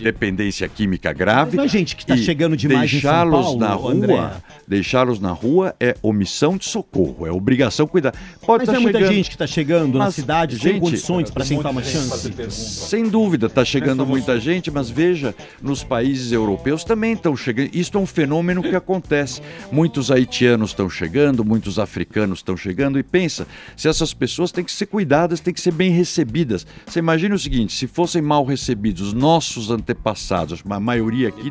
dependência química grave.
Mas a gente que está chegando demais em São Paulo,
deixá-los na rua é omissão de socorro, é obrigação cuidar. Pode
Mas é muita gente que está chegando na cidade sem condições para tentar uma chance.
Sem dúvida, está chegando muita gente, mas veja, nos países europeus também estão chegando. Isso é um fenômeno que acontece. Muitos haitianos estão chegando, muitos africanos estão chegando, e pensa, se essas pessoas têm que ser cuidadas, têm que ser bem recebidas. Você imagina o seguinte, se fossem mal recebidos, os nossos antepassados, a maioria aqui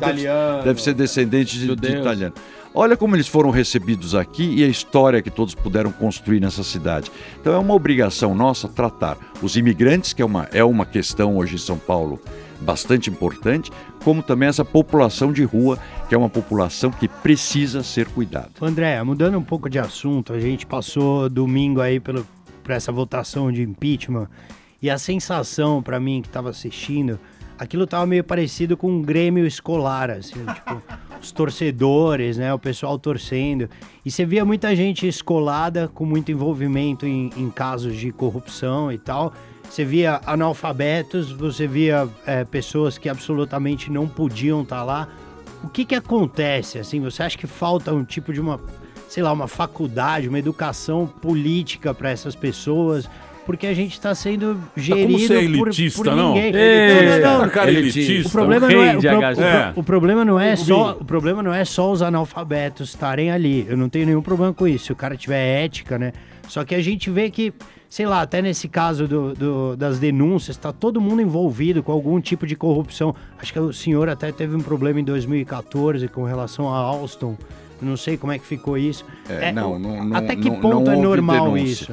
deve ser descendente de italiano. Olha como eles foram recebidos aqui e a história que todos puderam construir nessa cidade. Então é uma obrigação nossa tratar os imigrantes, que é uma questão hoje em São Paulo bastante importante, como também essa população de rua, que é uma população que precisa ser cuidada.
André, mudando um pouco de assunto, a gente passou domingo aí por essa votação de impeachment, e a sensação para mim que estava assistindo, aquilo tava meio parecido com um Grêmio escolar, assim, tipo, os torcedores, né, o pessoal torcendo, e você via muita gente escolada, com muito envolvimento em casos de corrupção e tal, você via analfabetos, você via pessoas que absolutamente não podiam estar lá. O que acontece, assim, você acha que falta um tipo de uma faculdade, uma educação política para essas pessoas? Porque a gente está sendo gerido
como você é elitista,
por ninguém.
Não, cara, elitista.
O problema não é só os analfabetos estarem ali. Eu não tenho nenhum problema com isso, se o cara tiver ética, né? Só que a gente vê que, sei lá, até nesse caso das denúncias, está todo mundo envolvido com algum tipo de corrupção. Acho que o senhor até teve um problema em 2014 com relação a Alstom. Não sei como é que ficou isso. Até que ponto é normal isso?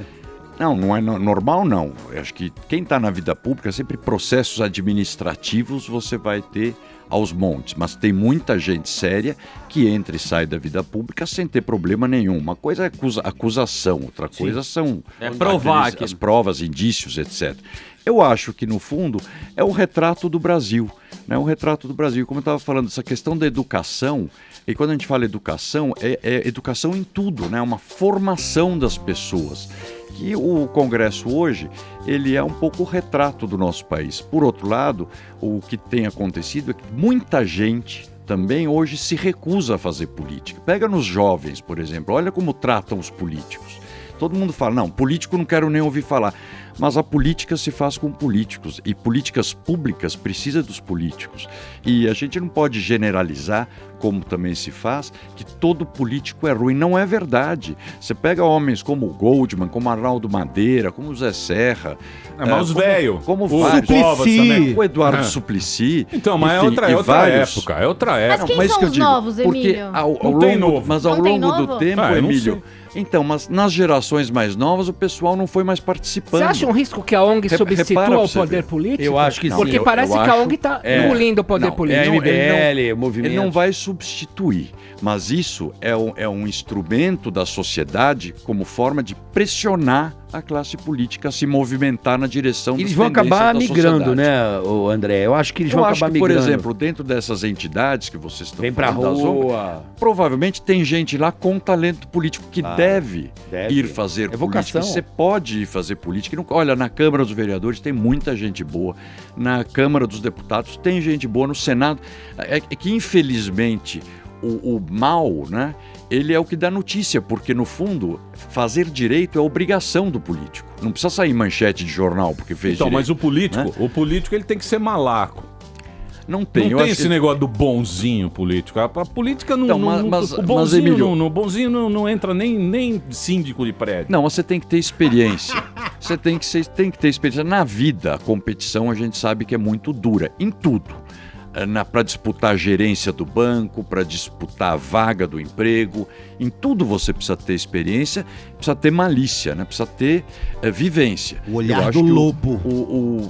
Não é normal, não. Eu acho que quem está na vida pública, sempre processos administrativos você vai ter aos montes, mas tem muita gente séria que entra e sai da vida pública sem ter problema nenhum. Uma coisa é acusação, outra coisa são
provar
as provas, indícios, etc. Eu acho que, no fundo, é um retrato do Brasil, né? Um retrato do Brasil. Como eu estava falando, essa questão da educação, e quando a gente fala educação, é educação em tudo, né? Uma formação das pessoas. Que o Congresso hoje, ele é um pouco o retrato do nosso país. Por outro lado, o que tem acontecido é que muita gente também hoje se recusa a fazer política. Pega nos jovens, por exemplo, olha como tratam os políticos. Todo mundo fala, não, político não quero nem ouvir falar. Mas a política se faz com políticos e políticas públicas precisa dos políticos. E a gente não pode generalizar, como também se faz, que todo político é ruim. Não é verdade. Você pega homens como o Goldman, como Arnaldo Madeira, como o Zé Serra.
Mas os velhos.
Como
o Suplicy.
O Eduardo Suplicy.
Então, mas
enfim,
é outra época. É outra época.
Mas quem são os novos, Emílio?
Mas ao longo do tempo, Emílio... Então, mas nas gerações mais novas, o pessoal não foi mais participando.
Você acha um risco que a ONG substitua o poder político?
Eu acho que sim.
Porque parece que a ONG está engolindo o poder político.
MBL, o movimento.
Ele não vai substituir, mas isso é um instrumento da sociedade como forma de pressionar a classe política a se movimentar na direção das
tendências da sociedade. Eles vão acabar migrando, né, André? Eu acho que eles vão acabar migrando.
Por exemplo, dentro dessas entidades que vocês estão
falando da rua,
provavelmente tem gente lá com talento político que deve ir fazer política. Você pode ir fazer política. Olha, na Câmara dos Vereadores tem muita gente boa, na Câmara dos Deputados tem gente boa, no Senado. É que, infelizmente, o mal, né? Ele é o que dá notícia, porque no fundo fazer direito é obrigação do político. Não precisa sair manchete de jornal porque fez direito.
Mas o político ele tem que ser malaco.
Não tem
esse negócio do bonzinho político. A política não. O bonzinho não entra nem síndico de prédio.
Não, você tem que ter experiência. Você tem que ter experiência. Na vida, a competição a gente sabe que é muito dura, em tudo. Para disputar a gerência do banco, para disputar a vaga do emprego, em tudo você precisa ter experiência, precisa ter malícia, né? Precisa ter vivência.
O olhar do lobo.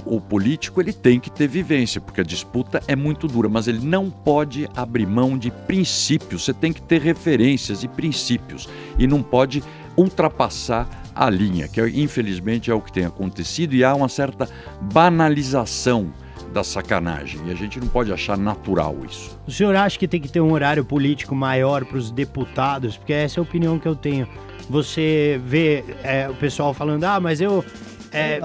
O político ele tem que ter vivência, porque a disputa é muito dura, mas ele não pode abrir mão de princípios. Você tem que ter referências e princípios e não pode ultrapassar a linha, que infelizmente é o que tem acontecido, e há uma certa banalização da sacanagem, e a gente não pode achar natural isso.
O senhor acha que tem que ter um horário político maior para os deputados? Porque essa é a opinião que eu tenho. Você vê o pessoal falando, mas eu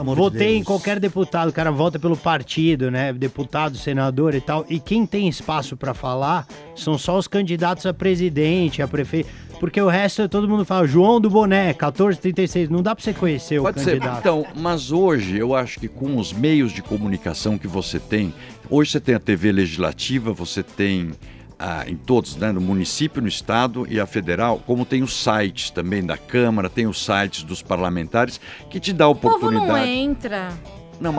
votei em qualquer deputado, o cara vota pelo partido, né? Deputado, senador e tal. E quem tem espaço para falar são só os candidatos a presidente, a prefeito. Porque o resto todo mundo fala, João do Boné, 1436. Não dá para você conhecer o candidato.
Pode ser. Então, mas hoje eu acho que com os meios de comunicação que você tem, hoje você tem a TV legislativa, você tem em todos, né, no município, no estado e a federal, como tem os sites também da Câmara, tem os sites dos parlamentares, que te dá a oportunidade.
O povo não entra.
Não,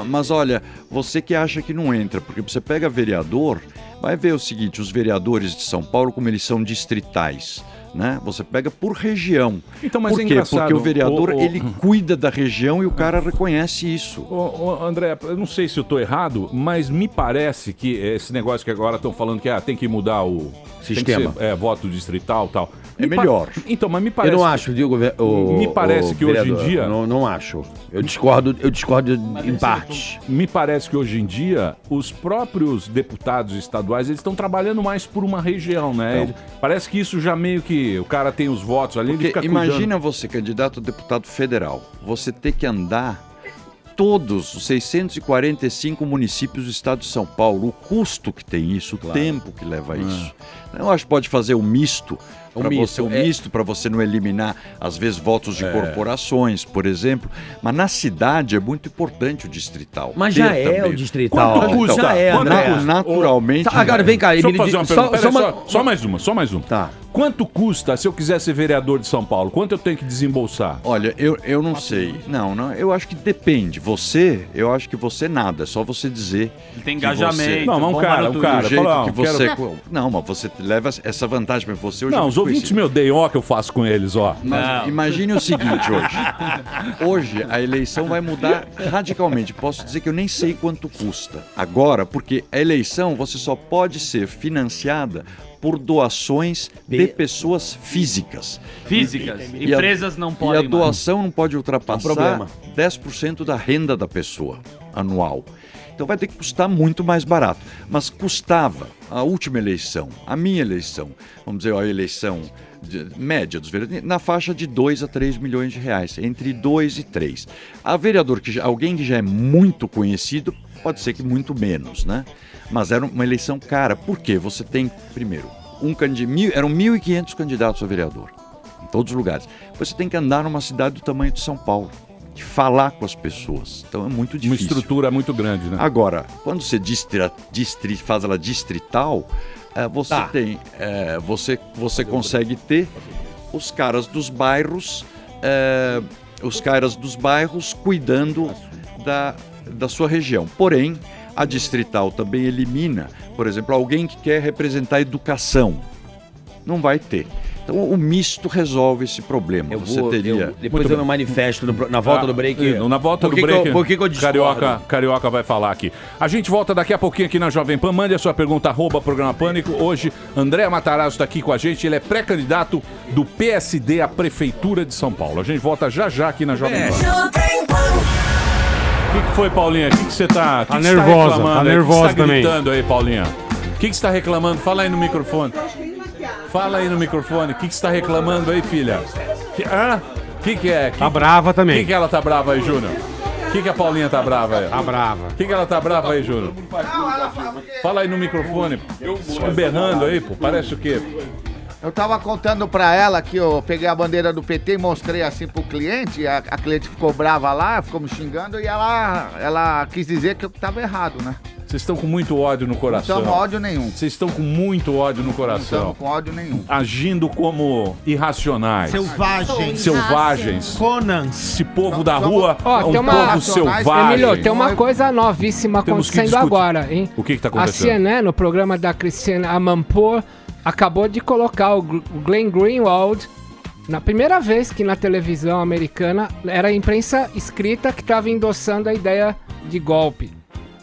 mas olha, você que acha que não entra, porque você pega vereador, vai ver o seguinte, os vereadores de São Paulo, como eles são distritais, né? Você pega por região.
Então, mas
por quê? Porque o vereador, ele cuida da região e o cara reconhece isso.
André, eu não sei se eu estou errado, mas me parece que esse negócio que agora estão falando que tem que mudar o
sistema,
ser, voto distrital e tal.
É melhor.
Então, mas me parece...
Eu não acho, digo,
me parece que
vereador,
hoje em dia...
Não acho. Eu discordo em partes.
Me parece que hoje em dia, os próprios deputados estaduais, eles estão trabalhando mais por uma região, né?
Então,
parece que isso já meio que... O cara tem os votos ali, ele fica
imagina
cuidando.
Você, candidato a deputado federal, você ter que andar todos os 645 municípios do estado de São Paulo, o custo que tem isso, o tempo que leva isso. Eu acho que pode fazer um misto, para você não eliminar, às vezes, votos de corporações, por exemplo. Mas na cidade é muito importante o distrital.
Mas já é o distrital.
Quanto custa?
Já é, André.
Naturalmente.
Agora, vem cá,
deixa eu fazer uma pergunta. Só mais uma.
Tá.
Quanto custa se eu quiser ser vereador de São Paulo? Quanto eu tenho que desembolsar?
Olha, eu não sei. Não, eu acho que depende. Eu acho que você nada. É só você dizer.
Tem engajamento.
Não, mas um cara
do jeito
fala,
que você. Não, mas você leva essa vantagem para você hoje.
Não, os ouvintes me odeiam, ó, que eu faço com eles, ó.
Mas imagine o seguinte hoje. Hoje a eleição vai mudar radicalmente. Posso dizer que eu nem sei quanto custa agora, porque a eleição você só pode ser financiada por doações de pessoas físicas.
Empresas não podem.
E a doação não pode ultrapassar 10% da renda da pessoa anual. Então vai ter que custar muito mais barato. Mas custava a última eleição, a minha eleição, vamos dizer, a eleição média dos vereadores, na faixa de 2 a 3 milhões de reais, entre 2 e 3. A vereador, alguém que já é muito conhecido, pode ser que muito menos, né? Mas era uma eleição cara. Por quê? Você tem, primeiro, eram 1.500 candidatos a vereador, em todos os lugares. Você tem que andar numa cidade do tamanho de São Paulo, de falar com as pessoas. Então é muito difícil.
Uma estrutura muito grande, né?
Agora, quando você faz ela distrital, você consegue ter os caras dos bairros, cuidando da sua região. Porém, a distrital também elimina, por exemplo, alguém que quer representar a educação. Não vai ter. Então o misto resolve esse problema.
Depois eu me manifesto na volta do break.
Na volta do break,
por que eu discordo?
Carioca vai falar aqui. A gente volta daqui a pouquinho aqui na Jovem Pan. Mande a sua pergunta, @Programa Pânico. Hoje, André Matarazzo está aqui com a gente. Ele é pré-candidato do PSD à Prefeitura de São Paulo. A gente volta já aqui na Jovem Pan. O que foi, Paulinha? O que você tá...
Tá nervosa,
reclamando?
tá nervosa também.
O que você tá gritando aí, Paulinha? O que você está reclamando? Fala aí no microfone. Fala aí no microfone. O que você está reclamando aí, filha? O que é?
Tá brava também.
O que ela tá brava aí, Júnior? O que a Paulinha tá brava aí?
Tá brava.
O que ela tá brava aí, Júnior? Fala aí no microfone. Berrando aí, pô. Parece o quê?
Eu tava contando pra ela que eu peguei a bandeira do PT e mostrei assim pro cliente, a cliente ficou brava lá, ficou me xingando e ela quis dizer que eu tava errado, né?
Vocês estão com muito ódio no coração.
Não estamos ódio nenhum.
Vocês estão com muito ódio no coração.
Não estamos com ódio nenhum.
Agindo como irracionais. Selvagens.
Conans.
Esse povo da rua é um
tem
povo selvagem.
Emílio, tem uma coisa novíssima acontecendo agora, hein?
O que tá
A
acontecendo?
CNN, no programa da Christiane Amanpour, acabou de colocar o Glenn Greenwald, na primeira vez que na televisão americana era a imprensa escrita que estava endossando a ideia de golpe.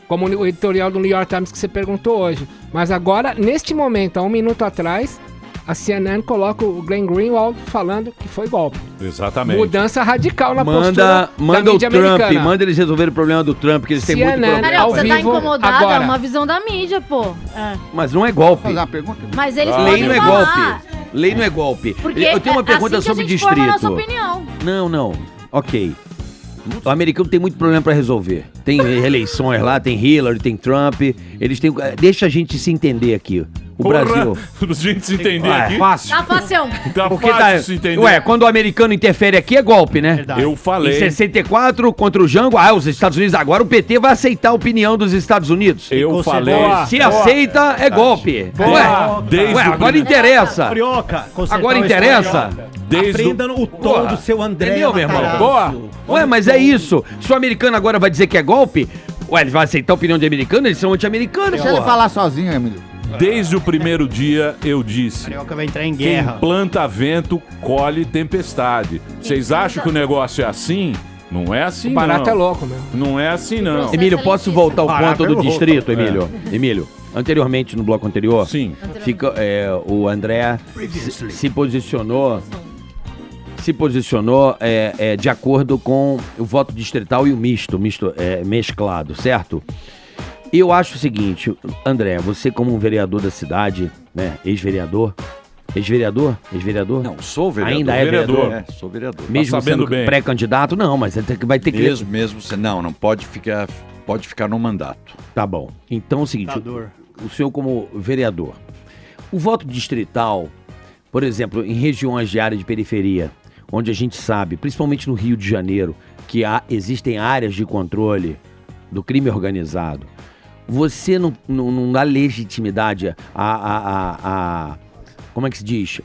Como o editorial do New York Times que você perguntou hoje. Mas agora, neste momento, há um minuto atrás, a CNN coloca o Glenn Greenwald falando que foi golpe.
Exatamente.
Mudança radical na
Manda
postura
o
da mídia
Trump,
americana.
manda eles resolverem o problema do Trump, que eles têm muito
CNN,
problema.
Carioca, você tá
vivo,
incomodado,
agora.
é uma visão da mídia, pô.
Mas não é golpe.
Fazer uma pergunta?
Mas eles
Lei
podem
não é
falar.
golpe. Lei não é golpe.
Porque
Eu tenho uma pergunta
assim que
sobre
a gente forma a
distrito.
nossa opinião.
Não. Ok. O americano tem muito problema pra resolver. Tem eleições lá, tem Hillary, tem Trump. Eles têm. Deixa a gente se entender aqui. O Brasil.
Pra gente se entender aqui.
Fácil.
Tá facião.
Tá
Porque
fácil se entender.
Ué, quando o americano interfere aqui é golpe, né?
Verdade.
Eu falei.
Em 64, contra o Jango, os Estados Unidos. Agora o PT vai aceitar a opinião dos Estados Unidos.
Eu falei.
Se aceita, é golpe. Ué, agora interessa.
Carioca, consertar
Agora
o
interessa.
Aprenda o tom do seu André.
Entendeu, meu irmão?
Matarazzo.
Ué, mas é isso. Se o americano agora vai dizer que é golpe, ué, ele vai aceitar a opinião de americano? Eles são anti-americanos,
Deixa ele falar sozinho, Emílio.
Desde o primeiro dia eu disse:
Carioca vai entrar em
quem
guerra.
planta vento, colhe tempestade. Vocês acham que o negócio é assim? Não é assim,
O barato
não.
é louco, meu.
Não é assim, não.
Emílio, posso voltar ao
Barato
ponto
é
do
louco.
distrito, Emílio? Emílio, anteriormente, no bloco anterior,
Sim.
fica, o André se posicionou de acordo com o voto distrital e o misto mesclado, certo? Eu acho o seguinte, André, você como um vereador da cidade, né, ex-vereador?
Não, sou vereador.
Ainda é vereador?
Sou vereador.
Mesmo
sabendo
sendo
bem.
pré-candidato? Não, mas vai ter que...
Mesmo, não pode ficar no mandato.
Tá bom. Então é o seguinte, o senhor como vereador, o voto distrital, por exemplo, em regiões de área de periferia, onde a gente sabe, principalmente no Rio de Janeiro, que existem áreas de controle do crime organizado, você não dá legitimidade a como é que se diz?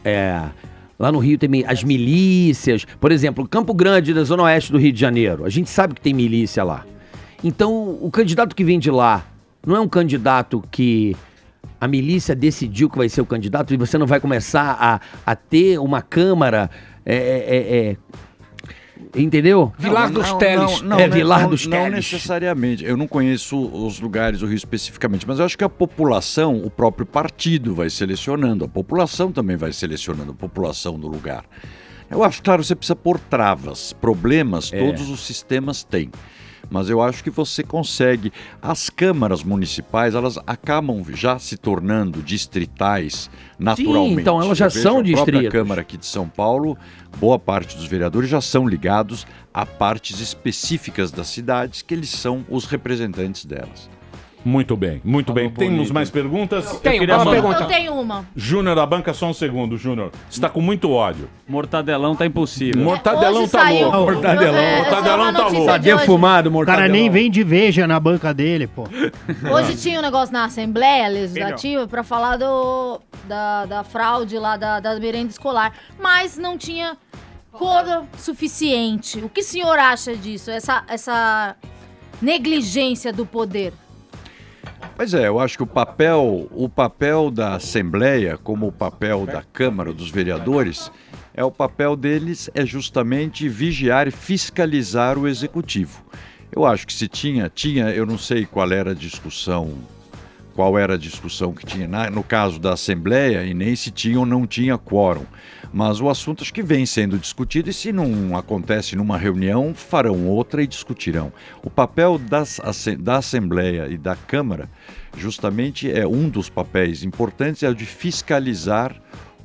Lá no Rio tem as milícias, por exemplo, Campo Grande, da zona oeste do Rio de Janeiro, a gente sabe que tem milícia lá. Então, o candidato que vem de lá não é um candidato que a milícia decidiu que vai ser o candidato e você não vai começar a ter uma Câmara, entendeu?
Vilar dos Teles.
Vilar dos
Não
Teles.
necessariamente. Eu não conheço os lugares do Rio especificamente, mas eu acho que a população, o próprio partido vai selecionando, a população também vai selecionando a população do lugar. Eu acho, claro, você precisa pôr travas, problemas, todos os sistemas têm. Mas eu acho que você consegue. As câmaras municipais, elas acabam já se tornando distritais naturalmente.
Sim, então elas já
Eu vejo
são
a própria
distritos.
Câmara aqui de São Paulo, boa parte dos vereadores já são ligados a partes específicas das cidades, que eles são os representantes delas.
Muito bem, muito bem. Temos mais perguntas?
Eu tenho uma.
Júnior da banca, só um segundo, Júnior. Você tá com muito ódio.
Mortadelão tá impossível.
Mortadelão
Hoje
tá
saiu-
louco. Mortadelão tá louco.
Tá defumado,
o
O cara nem vem de veja na banca dele, pô.
Hoje tinha um negócio na Assembleia Legislativa pra falar da fraude lá da merenda escolar, mas não tinha coro suficiente. O que o senhor acha disso? Essa negligência do poder?
Pois é, eu acho que o papel da Assembleia, como o papel da Câmara dos Vereadores, o papel deles é justamente vigiar e fiscalizar o Executivo. Eu acho que se tinha, eu não sei qual era a discussão que tinha no caso da Assembleia e nem se tinha ou não tinha quórum. Mas o assunto acho que vem sendo discutido e se não acontece numa reunião, farão outra e discutirão. O papel da Assembleia e da Câmara justamente é um dos papéis importantes, é o de fiscalizar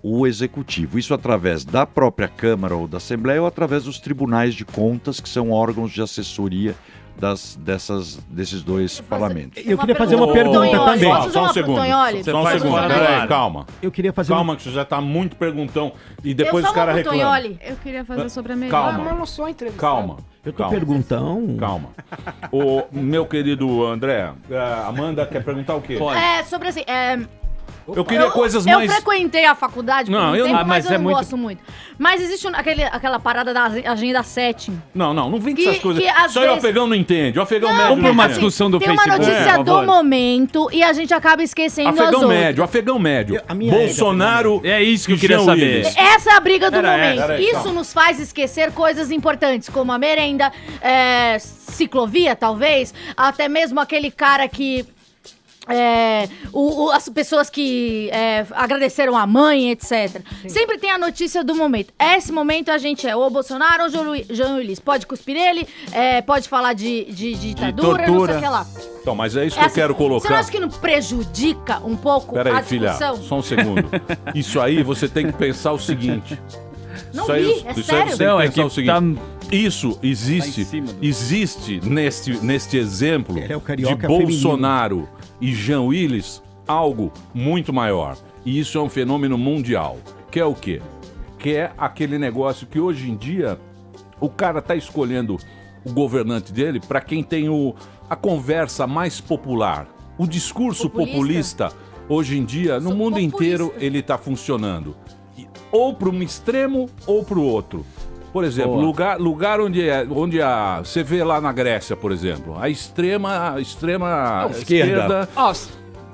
o Executivo. Isso através da própria Câmara ou da Assembleia ou através dos tribunais de contas, que são órgãos de assessoria desses dois parlamentos.
Eu queria fazer uma pergunta também.
Só um segundo. Só um segundo. Peraí, calma.
Eu queria fazer
Calma, que você já tá muito perguntão. E depois os caras reclamam.
Eu queria fazer sobre a melhor.
Calma.
Mas não sou entrevistado.
Calma.
Eu tô perguntando.
Calma. O meu querido André, Amanda quer perguntar o quê?
Sobre assim.
Eu queria coisas
eu
mais...
frequentei a faculdade por
Não,
um
eu
tempo,
não-
mas
mas
eu
é
não
muito-
gosto muito. Mas existe aquela parada da agenda 7.
Não vem com essas coisas.
que às
Só o
vezes-
afegão não entende. O afegão
Não,
médio
porque,
não
assim,
entende.
tem uma notícia do momento e a gente acaba esquecendo as
Afegão
outras.
médio, afegão médio.
minha
Bolsonaro...
É isso que eu
e
queria
Jean
saber.
Willis.
Essa é a briga do momento.
Peraí,
Isso
calma.
nos faz esquecer coisas importantes, como a merenda, ciclovia, talvez, até mesmo aquele cara que as pessoas que agradeceram a mãe, etc. Sempre tem a notícia do momento. Esse momento a gente ou Bolsonaro ou Jean Willis. Pode cuspir nele, pode falar de ditadura, não sei o que lá.
Então, mas é isso que eu quero colocar.
Você não acha que não prejudica um pouco a
Peraí,
discussão?
filha, só um segundo. Isso aí você tem que pensar o seguinte.
Não
isso aí,
vi,
isso
sério?
aí você tem que pensar o seguinte. Isso existe neste exemplo de Bolsonaro e Jean Willis algo muito maior. E isso é um fenômeno mundial. Que é o quê? Que é aquele negócio que hoje em dia o cara tá escolhendo o governante dele para quem tem a conversa mais popular. O discurso populista hoje em dia, no mundo inteiro, ele tá funcionando. Ou para um extremo ou para o outro. Por exemplo, lugar onde você vê lá na Grécia, por exemplo, a extrema esquerda.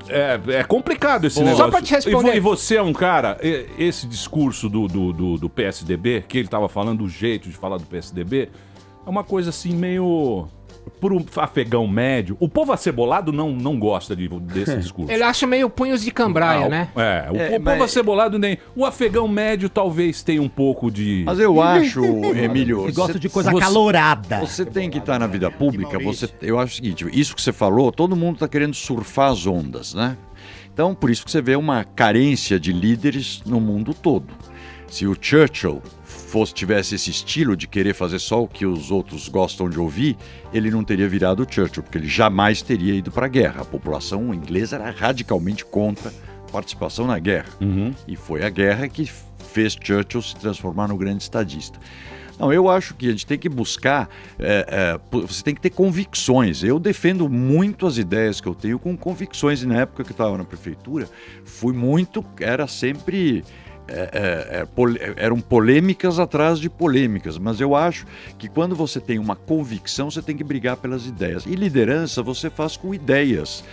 É complicado esse negócio.
Só pra te responder.
E você é um cara, esse discurso do PSDB, que ele tava falando, o jeito de falar do PSDB, é uma coisa assim meio... Pro afegão médio, o povo acebolado não gosta desse discurso.
Ele acha meio punhos de cambraia, né?
O povo acebolado nem... O afegão médio talvez tenha um pouco de...
Mas eu acho, Emílio...
Ele gosta de coisa calorada.
Você tem que estar na vida pública, eu acho o seguinte, isso que você falou, todo mundo está querendo surfar as ondas, né? Então, por isso que você vê uma carência de líderes no mundo todo. Se o Churchill tivesse esse estilo de querer fazer só o que os outros gostam de ouvir, ele não teria virado Churchill, porque ele jamais teria ido para a guerra. A população inglesa era radicalmente contra a participação na guerra. E foi a guerra que fez Churchill se transformar no grande estadista. Não, eu acho que a gente tem que buscar, você tem que ter convicções. Eu defendo muito as ideias que eu tenho com convicções, e na época que eu estava na prefeitura, era sempre... eram polêmicas atrás de polêmicas, mas eu acho que quando você tem uma convicção, você tem que brigar pelas ideias. E liderança você faz com ideias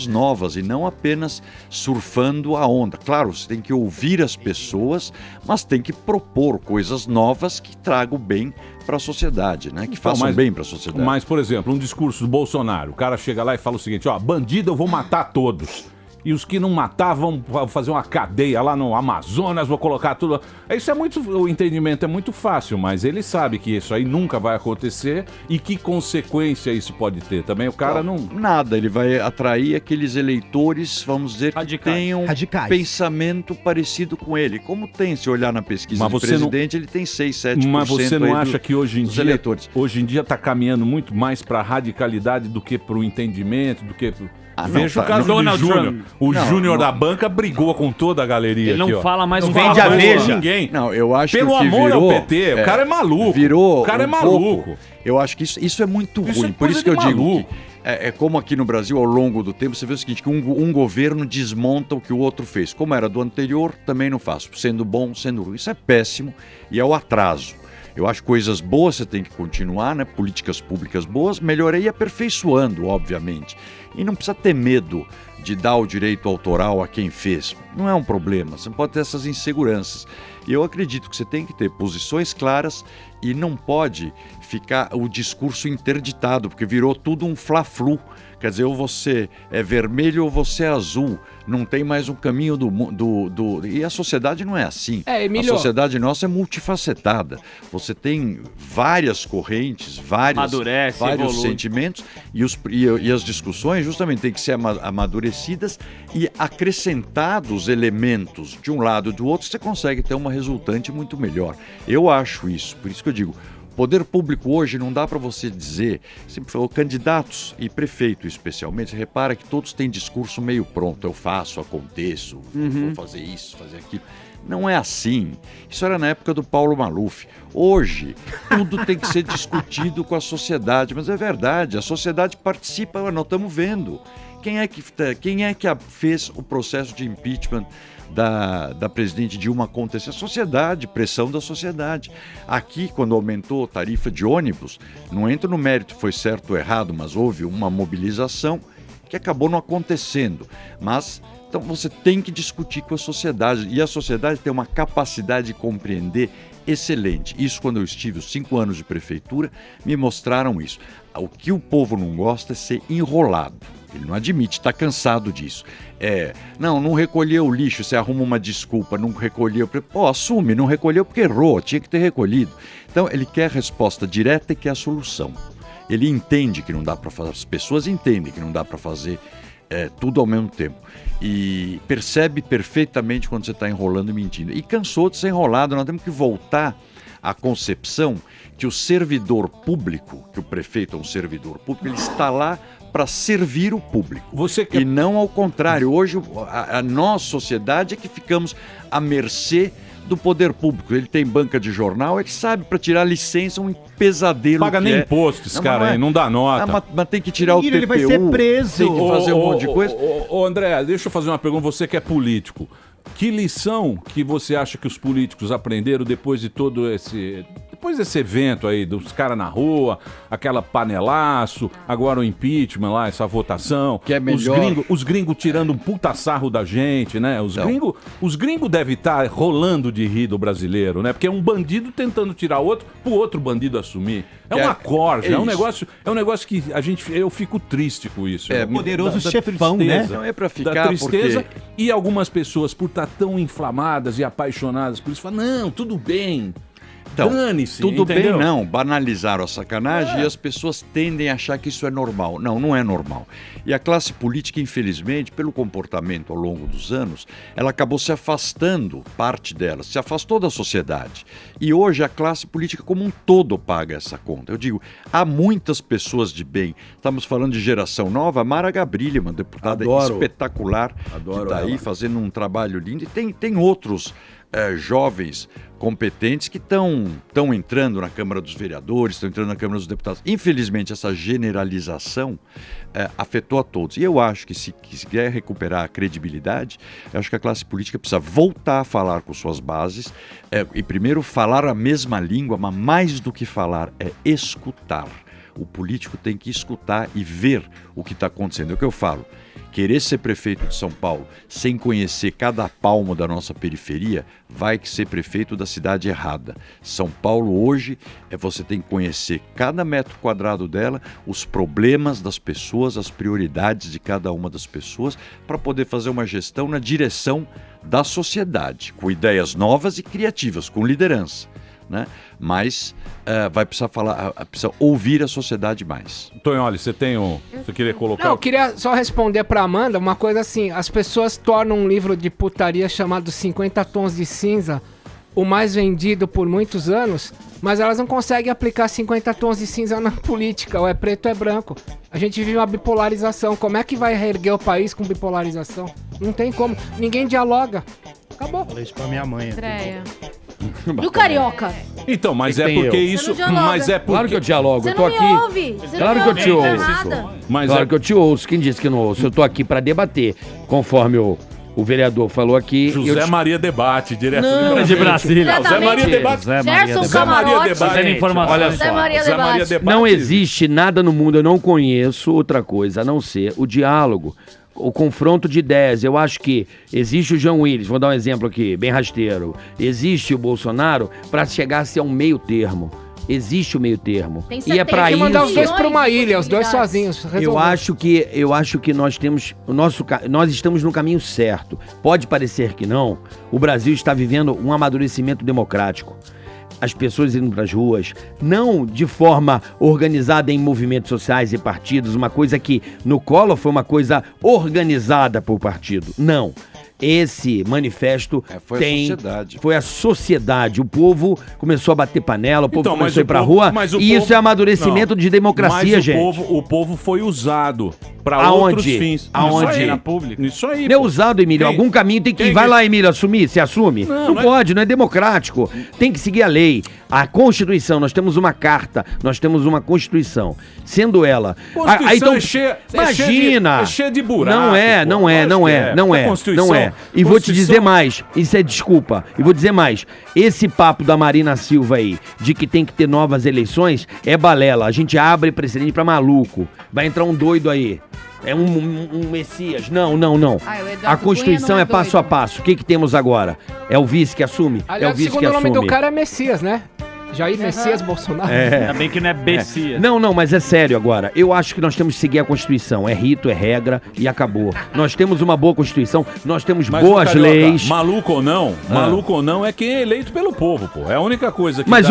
novas e não apenas surfando a onda. Claro, você tem que ouvir as pessoas, mas tem que propor coisas novas que tragam bem para a sociedade, né? Que façam bem para a sociedade.
Mas, por exemplo, um discurso do Bolsonaro, o cara chega lá e fala o seguinte, bandido eu vou matar todos. E os que não matavam, vão fazer uma cadeia lá no Amazonas, vou colocar tudo... Isso o entendimento é muito fácil, mas ele sabe que isso aí nunca vai acontecer e que consequência isso pode ter. Também o cara não...
Nada, ele vai atrair aqueles eleitores, vamos dizer, que tenham pensamento parecido com ele. Como tem, se olhar na pesquisa do presidente, ele tem 6, 7%
Mas você não acha que hoje em dia está caminhando muito mais para a radicalidade do que para o entendimento, do que... Veja o caso do Júnior. O Júnior da banca brigou com toda a galeria.
Ele não fala mais
não
vende a Veja.
Ninguém.
Não, eu acho
Pelo
que
amor
virou,
ao PT, o cara é maluco.
O
cara é maluco.
Eu acho que isso é muito ruim. Por isso que eu digo que é como aqui no Brasil, ao longo do tempo, você vê o seguinte, que um governo desmonta o que o outro fez. Como era do anterior, também não faço. Sendo bom, sendo ruim. Isso é péssimo e é o atraso. Eu acho que coisas boas você tem que continuar, né? Políticas públicas boas, melhorei e aperfeiçoando, obviamente. E não precisa ter medo de dar o direito autoral a quem fez. Não é um problema, você não pode ter essas inseguranças. E eu acredito que você tem que ter posições claras e não pode ficar o discurso interditado, porque virou tudo um fla-flu. Quer dizer, ou você é vermelho ou você é azul. Não tem mais um caminho E a sociedade não é assim.
Emílio,
a sociedade nossa é multifacetada. Você tem várias correntes, vários sentimentos e as discussões justamente têm que ser amadurecidas e acrescentados elementos de um lado e do outro, você consegue ter uma resultante muito melhor. Eu acho isso, por isso que eu digo, poder público hoje não dá para você dizer, sempre falou, candidatos e prefeito especialmente, você repara que todos têm discurso meio pronto, eu faço, aconteço, vou fazer isso, fazer aquilo. Não é assim. Isso era na época do Paulo Maluf. Hoje, tudo tem que ser discutido com a sociedade, mas é verdade, a sociedade participa, nós estamos vendo. Quem é que fez o processo de impeachment da presidente Dilma acontecer? A sociedade, pressão da sociedade. Aqui, quando aumentou a tarifa de ônibus, não entro no mérito, foi certo ou errado, mas houve uma mobilização que acabou não acontecendo. Mas, então, você tem que discutir com a sociedade, e a sociedade tem uma capacidade de compreender excelente. Isso, quando eu estive os 5 anos de prefeitura, me mostraram isso. O que o povo não gosta é ser enrolado. Ele não admite, está cansado disso. Não recolheu o lixo, você arruma uma desculpa, não recolheu. Pô, assume, não recolheu porque errou, tinha que ter recolhido. Então, ele quer a resposta direta e quer a solução. Ele entende que não dá para fazer, as pessoas entendem que não dá para fazer tudo ao mesmo tempo. E percebe perfeitamente quando você está enrolando e mentindo. E cansou de ser enrolado, nós temos que voltar à concepção que o servidor público, que o prefeito é um servidor público, ele está lá para servir o público. E não ao contrário. Hoje, a nossa sociedade é que ficamos à mercê do poder público. Ele tem banca de jornal, ele sabe para tirar licença um pesadelo.
Paga nem imposto esse cara aí, não dá nota.
Mas tem que tirar o TPU.
Ele vai ser preso.
Tem que fazer um monte de coisa.
Ô André, deixa eu fazer uma pergunta, você que é político. Que lição que você acha que os políticos aprenderam depois de todo esse... Depois desse evento aí, dos caras na rua, aquela panelaço, agora o impeachment lá, essa votação.
Que é melhor.
Os gringos tirando um puta sarro da gente, né? Os gringos devem estar rolando de rir do brasileiro, né? Porque é um bandido tentando tirar outro, pro outro bandido assumir. É uma corja, é um negócio que eu fico triste com isso.
É poderoso chefão, né?
Não é pra ficar,
da tristeza.
porque...
E algumas pessoas, por estar tão inflamadas e apaixonadas por isso, falam, não, tudo bem.
Então,
dane-se,
tudo
entendeu?
bem não, banalizaram a sacanagem e as pessoas tendem a achar que isso é normal. Não, não é normal. E a classe política, infelizmente, pelo comportamento ao longo dos anos, ela acabou se afastando, parte dela, se afastou da sociedade. E hoje a classe política como um todo paga essa conta. Eu digo, há muitas pessoas de bem. Estamos falando de geração nova, Mara Gabrilli, uma deputada espetacular, que está aí fazendo um trabalho lindo. E tem outros jovens competentes que estão entrando na Câmara dos Vereadores, estão entrando na Câmara dos Deputados. Infelizmente, essa generalização afetou a todos. E eu acho que se quer recuperar a credibilidade, eu acho que a classe política precisa voltar a falar com suas bases e primeiro falar a mesma língua, mas mais do que falar, é escutar. O político tem que escutar e ver o que está acontecendo. É o que eu falo. Querer ser prefeito de São Paulo sem conhecer cada palmo da nossa periferia, vai que ser prefeito da cidade errada. São Paulo hoje, você tem que conhecer cada metro quadrado dela, os problemas das pessoas, as prioridades de cada uma das pessoas, para poder fazer uma gestão na direção da sociedade, com ideias novas e criativas, com liderança. Né? Mas vai precisar precisa ouvir a sociedade mais.
Tonholi, você queria colocar?
Não, eu queria só responder pra Amanda uma coisa assim: as pessoas tornam um livro de putaria chamado 50 Tons de Cinza o mais vendido por muitos anos, mas elas não conseguem aplicar 50 tons de cinza na política, ou é preto ou é branco. A gente vive uma bipolarização. Como é que vai reerguer o país com bipolarização? Não tem como. Ninguém dialoga. Acabou.
Falei isso pra minha mãe.
Andréia. E o carioca?
Então, mas é porque isso. Mas é porque...
Claro que eu dialogo.
Você
eu tô
não me
aqui.
ouve. Você
Claro
não
que eu
me
te
ouve,
ouço.
nada.
Mas
Claro que eu te ouço. Quem disse que eu não ouço? Eu tô aqui pra debater. Conforme o vereador falou aqui.
José Maria Debate, direto
de Brasília.
José Maria Debate.
Gerson
José Maria
Camarote.
Debate.
Olha
José
só.
Maria Debate.
Não existe nada no mundo, eu não conheço outra coisa a não ser o diálogo, o confronto de ideias. Eu acho que existe o João Willis, vou dar um exemplo aqui, bem rasteiro. Existe o Bolsonaro para chegar-se a um meio termo. Existe o meio termo.
E é para isso. Mandar os dois para uma ilha, os dois sozinhos.
Eu acho que nós temos nós estamos no caminho certo. Pode parecer que não. O Brasil está vivendo um amadurecimento democrático. As pessoas indo para as ruas, não de forma organizada em movimentos sociais e partidos, uma coisa que no Collor foi uma coisa organizada por partido. Não. Esse manifesto foi a sociedade. O povo começou a bater panela, o povo começou a ir pra rua. E isso é amadurecimento de democracia, gente.
O povo foi usado para outros fins.
Aonde?
Na pública. Isso aí.
Não é usado, Emílio. Algum caminho tem que ir. Vai lá, Emílio, assumir. Se assume. Não pode, não é democrático. Tem que seguir a lei. A Constituição, nós temos uma carta, nós temos uma Constituição. Sendo ela...
Constituição
então, imagina!
É cheia de buraco.
Não é. E vou te dizer mais, isso é desculpa, e vou dizer mais, esse papo da Marina Silva aí, de que tem que ter novas eleições, é balela, a gente abre precedente pra maluco, vai entrar um doido aí, é um Messias, não. A Constituição é passo a passo, o que temos agora? É o vice que assume?
Aliás, o segundo nome do cara é Messias, né? Jair Messias Bolsonaro.
Ainda bem que não é Bessia.
Não, mas é sério agora. Eu acho que nós temos que seguir a Constituição. É rito, é regra e acabou. Nós temos uma boa Constituição, nós temos boas leis.
Maluco ou não é quem é eleito pelo povo, pô. É a única coisa que
Mas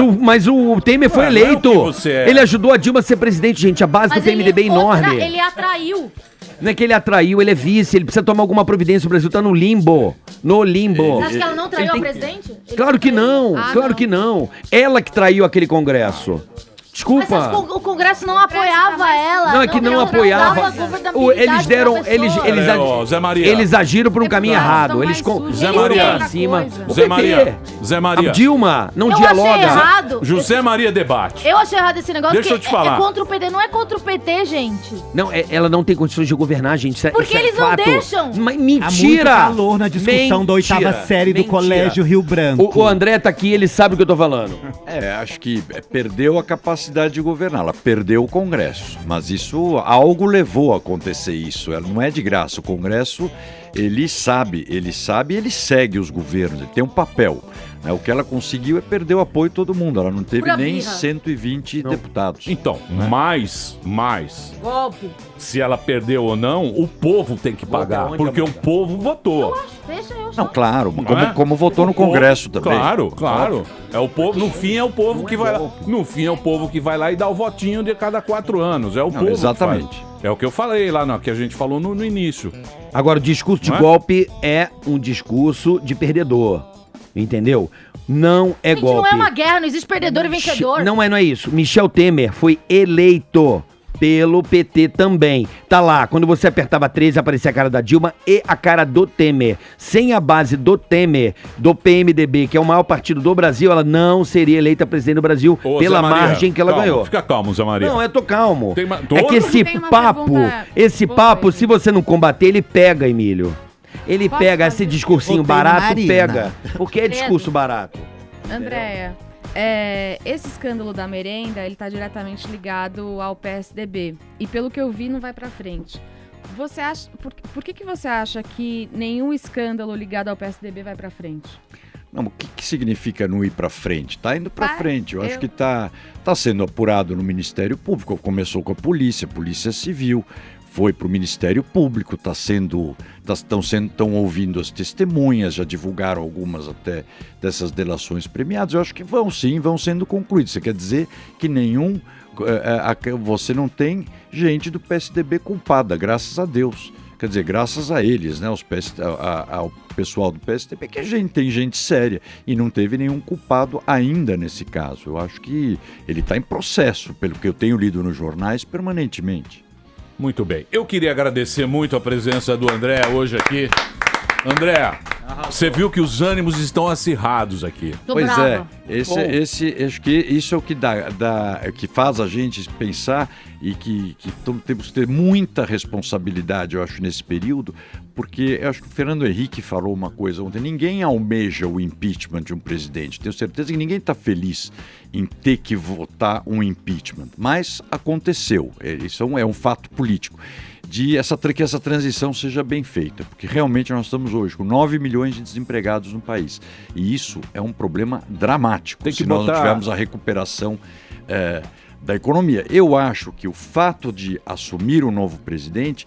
o Temer foi eleito.
Não é o que você é.
Ele ajudou a Dilma a ser presidente, gente. A base do PMDB é enorme.
Ele atraiu.
Não é que ele atraiu, ele é vice, ele precisa tomar alguma providência. O Brasil tá no limbo. No limbo.
Você acha que ela não traiu a presidente?
Claro que não, que não. Ela que traiu aquele Congresso. Desculpa.
Mas o Congresso não apoiava ela.
Não, é que não apoiava. Eles deram.
Zé Maria.
Eles agiram por um caminho errado. Eles
Zé Maria.
Em cima.
Zé Maria.
A Dilma não
eu
dialoga.
Achei errado.
José Maria debate.
Eu achei errado esse negócio.
Deixa eu te falar.
É contra o PT, não é contra o PT, gente.
Não, ela não tem condições de governar, gente.
Porque eles não deixam.
Mas mentira.
Há muito calor na discussão da 8ª série do Colégio Rio Branco.
O André tá aqui, ele sabe o que eu tô falando.
Acho que perdeu a capacidade de governar. Ela perdeu o Congresso, mas isso, algo levou a acontecer isso. Ela não é de graça. O Congresso, ele sabe, ele segue os governos, ele tem um papel. Né? O que ela conseguiu é perder o apoio de todo mundo. Ela não teve nem 120 deputados.
Então, mais.
Golpe.
Se ela perdeu ou não, o povo tem que pagar, porque o povo votou.
Deixa eu
Não, claro, como votou no Congresso também.
Claro. É o povo, no fim é o povo que vai lá. No fim é o povo que vai lá e dá o votinho de cada 4 anos. É o povo.
Exatamente.
É o que eu falei lá, que a gente falou no início.
Agora, o discurso de golpe é um discurso de perdedor. Entendeu? Não é golpe.
Não é uma guerra, não existe perdedor e vencedor.
Não é isso. Michel Temer foi eleito pelo PT também. Tá lá, quando você apertava 13, aparecia a cara da Dilma e a cara do Temer. Sem a base do Temer, do PMDB, que é o maior partido do Brasil, ela não seria eleita presidente do Brasil pela margem que ela ganhou.
Fica calmo, Zé Maria.
Não, eu tô calmo. É que esse papo, se você não combater, ele pega, Emílio. Ele pega esse discursinho barato, pega. Porque é discurso barato.
Andréia, esse escândalo da merenda, ele tá diretamente ligado ao PSDB. E pelo que eu vi, não vai pra frente. Você acha, por que você acha que nenhum escândalo ligado ao PSDB vai pra frente?
Não, o que significa não ir pra frente? Tá indo pra frente. Eu acho que tá sendo apurado no Ministério Público. Começou com a Polícia Civil. Foi para o Ministério Público, estão ouvindo as testemunhas, já divulgaram algumas até dessas delações premiadas. Eu acho que vão sendo concluídos. Isso quer dizer que você não tem gente do PSDB culpada, graças a Deus. Quer dizer, graças a eles, né, ao pessoal do PSDB, que tem gente séria e não teve nenhum culpado ainda nesse caso. Eu acho que ele está em processo, pelo que eu tenho lido nos jornais, permanentemente.
Muito bem. Eu queria agradecer muito a presença do André hoje aqui. André, você viu que os ânimos estão acirrados aqui.
Pois é, acho que isso é o que que faz a gente pensar e que temos que ter muita responsabilidade, eu acho, nesse período, porque eu acho que o Fernando Henrique falou uma coisa ontem: ninguém almeja o impeachment de um presidente. Tenho certeza que ninguém está feliz em ter que votar um impeachment, mas aconteceu. Isso é um fato político. Que essa transição seja bem feita, porque realmente nós estamos hoje com 9 milhões de desempregados no país, e isso é um problema dramático se nós não tivermos a recuperação da economia. Eu acho que o fato de assumir um novo presidente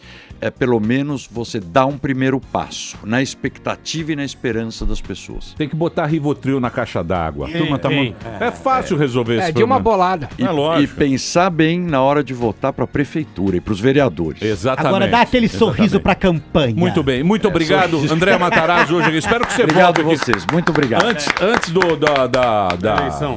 pelo menos você dá um primeiro passo na expectativa e na esperança das pessoas.
Tem que botar Rivotril na caixa d'água. É fácil resolver isso.
De uma bolada.
E pensar bem na hora de votar para a prefeitura e para os vereadores.
Exatamente.
Agora dá aquele sorriso para a campanha.
Muito bem, muito obrigado, André Matarazzo hoje. Espero que você
volte.
Obrigado
a vocês, muito obrigado.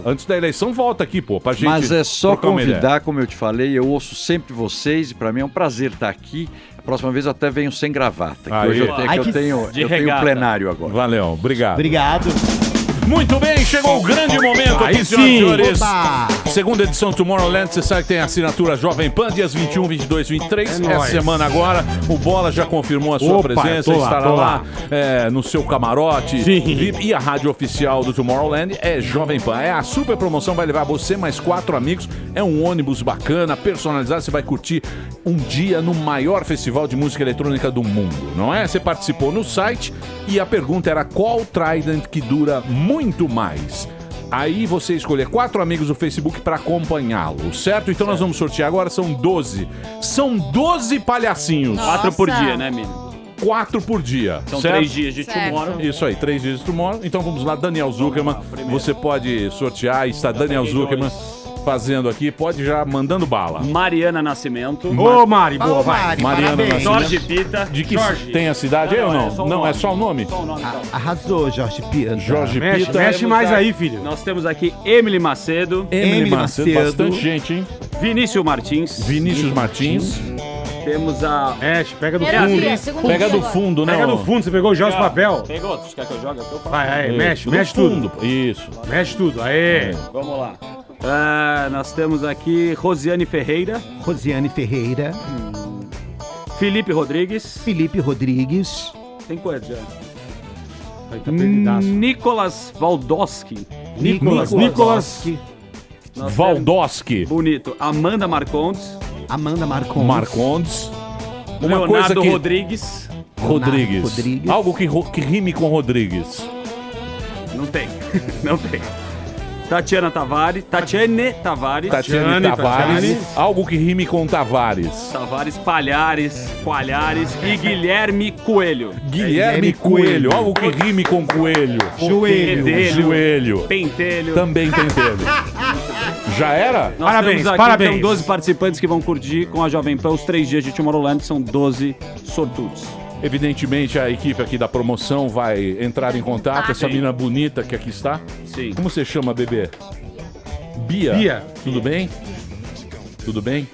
Antes da eleição, volta aqui, pô, pra gente.
Mas é só convidar, como eu te falei, eu ouço sempre vocês e para mim é um prazer estar aqui. A próxima vez eu até venho sem gravata, que hoje eu tenho plenário agora.
Valeu, obrigado.
Obrigado.
Muito bem, chegou o grande momento aqui, senhoras e senhores. Segunda edição Tomorrowland, você sabe que tem a assinatura Jovem Pan, dias 21, 22, 23. Essa semana agora, o Bola já confirmou a sua presença, estará lá no seu camarote. E a rádio oficial do Tomorrowland é Jovem Pan. A super promoção, vai levar você mais 4 amigos. É um ônibus bacana, personalizado. Você vai curtir um dia no maior festival de música eletrônica do mundo, não é? Você participou no site e a pergunta era: qual Trident que dura muito mais? Aí você escolher 4 amigos do Facebook pra acompanhá-lo, certo? Então nós vamos sortear agora, são 12. São 12 palhacinhos.
4 por dia, né, Mini?
4 por dia.
São
certo?
3 dias de Tomorrow.
Isso aí, 3 dias de Tomorrow. Então vamos lá, Daniel Zuckerman. Você pode sortear, está Daniel Zuckerman fazendo aqui, pode já mandando bala.
Mariana Nascimento.
Ô, Mari, boa, vai.
Mariana Nascimento.
Jorge Pita.
De que tem a cidade aí ou não? Não, é só o nome?
Arrasou, Jorge Pita.
Jorge
Mexe,
Pita.
mexe mais aí, filho.
Nós temos aqui Emily Macedo.
Emily Macedo, bastante gente, hein?
Vinícius Martins.
Vinícius Martins.
Temos a...
Mexe, pega do fundo.
Pega do fundo, né?
Pega do fundo, você pegou o Jorge papel.
Pegou, tu quer que eu jogue?
Vai, aí, mexe,
Do
mexe
fundo.
tudo.
Isso.
Mexe tudo, aê.
Vamos lá. Nós temos aqui Rosiane Ferreira.
Rosiane Ferreira.
Felipe Rodrigues.
Felipe Rodrigues.
Tem quantos já?
Aí tá perdidaço.
Nicolas Valdoski.
Nicolas.
Nós
Valdoski.
temos- Bonito. Amanda Marcondes.
Amanda Marcondes.
Marcondes. Uma
Leonardo
coisa que...
Rodrigues.
Rodrigues.
Rodrigues.
Algo que rime com Rodrigues.
Não tem. Não tem. Tatiane Tavares.
Tatiane Tavares. Algo que rime com Tavares.
Tavares Palhares. Coalhares. E Guilherme Coelho.
Guilherme Coelho. Algo que rime com coelho.
Pentelho.
Joelho.
Pentelho.
Também pentelho. Já era?
Nós
Parabéns,
temos aqui,
parabéns.
Então, 12 participantes que vão curtir com a Jovem Pan os 3 dias de Tomorrowland. São 12 sortudos.
Evidentemente, a equipe aqui da promoção vai entrar em contato. Essa menina bonita que aqui está.
Sim.
Como você chama, bebê? Bia.
Bia.
Tudo bem? Tudo bem?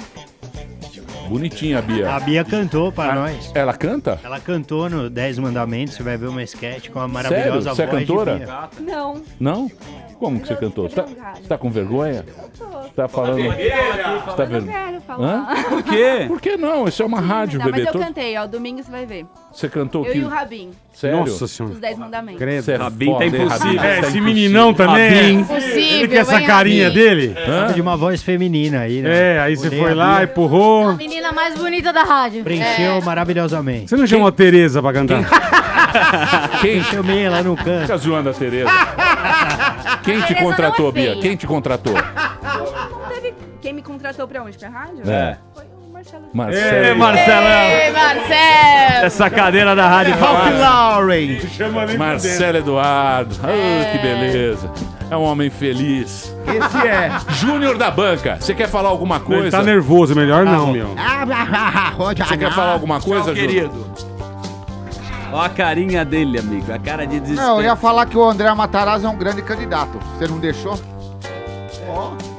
Bonitinha a Bia.
A Bia cantou para nós.
Ela canta?
Ela cantou no 10 Mandamentos, você vai ver uma sketch com a
Sério?
maravilhosa
Você é
voz
cantora?
de Bia.
Não.
Não? Como que você cantou? Você tá com vergonha? Você tá falando... Você tá
Eu não quero falar.
Hã?
Por quê?
Por que não? Isso é uma rádio,
Não,
bebê.
mas eu
Todo-
cantei, ó. Domingo você vai ver.
Você cantou
Eu
que...
e o Rabin.
Sério?
Nossa senhora.
Os 10 Mandamentos.
Você é
Rabin
foda,
tá
hein,
impossível.
Rabin?
É,
Tá
esse
impossível.
meninão também.
Rabin.
Impossível,
Ele com essa
hein,
carinha
Rabin?
dele.
Canta de uma voz feminina aí, né?
É, aí você
Olhei
foi
a
lá,
Bia,
empurrou.
A menina mais bonita da rádio.
preencheu maravilhosamente.
Você não chamou a Tereza pra cantar?
Quem
Chamei ela no canto.
fica zoando a Tereza? Quem te
Tereza não
contratou,
é
Bia?
feia.
Quem te contratou?
Teve... Quem me contratou pra onde? Pra rádio?
É.
Foi o Marcelo.
Marcelo.
Marcelão.
Ei, Marcelo!
Essa cadeira da rádio.
Ralph Lauren.
Chama nem
Marcelo Eduardo. Ah, que beleza. É um homem feliz.
Esse é.
Júnior da banca. Você quer falar alguma
Ele
coisa?
tá nervoso, melhor não, meu.
Você quer falar alguma coisa, Júnior?
Querido. Olha a carinha dele, amigo. A cara de desespero.
Não, eu ia falar que o André Matarazzo é um grande candidato. Você não deixou?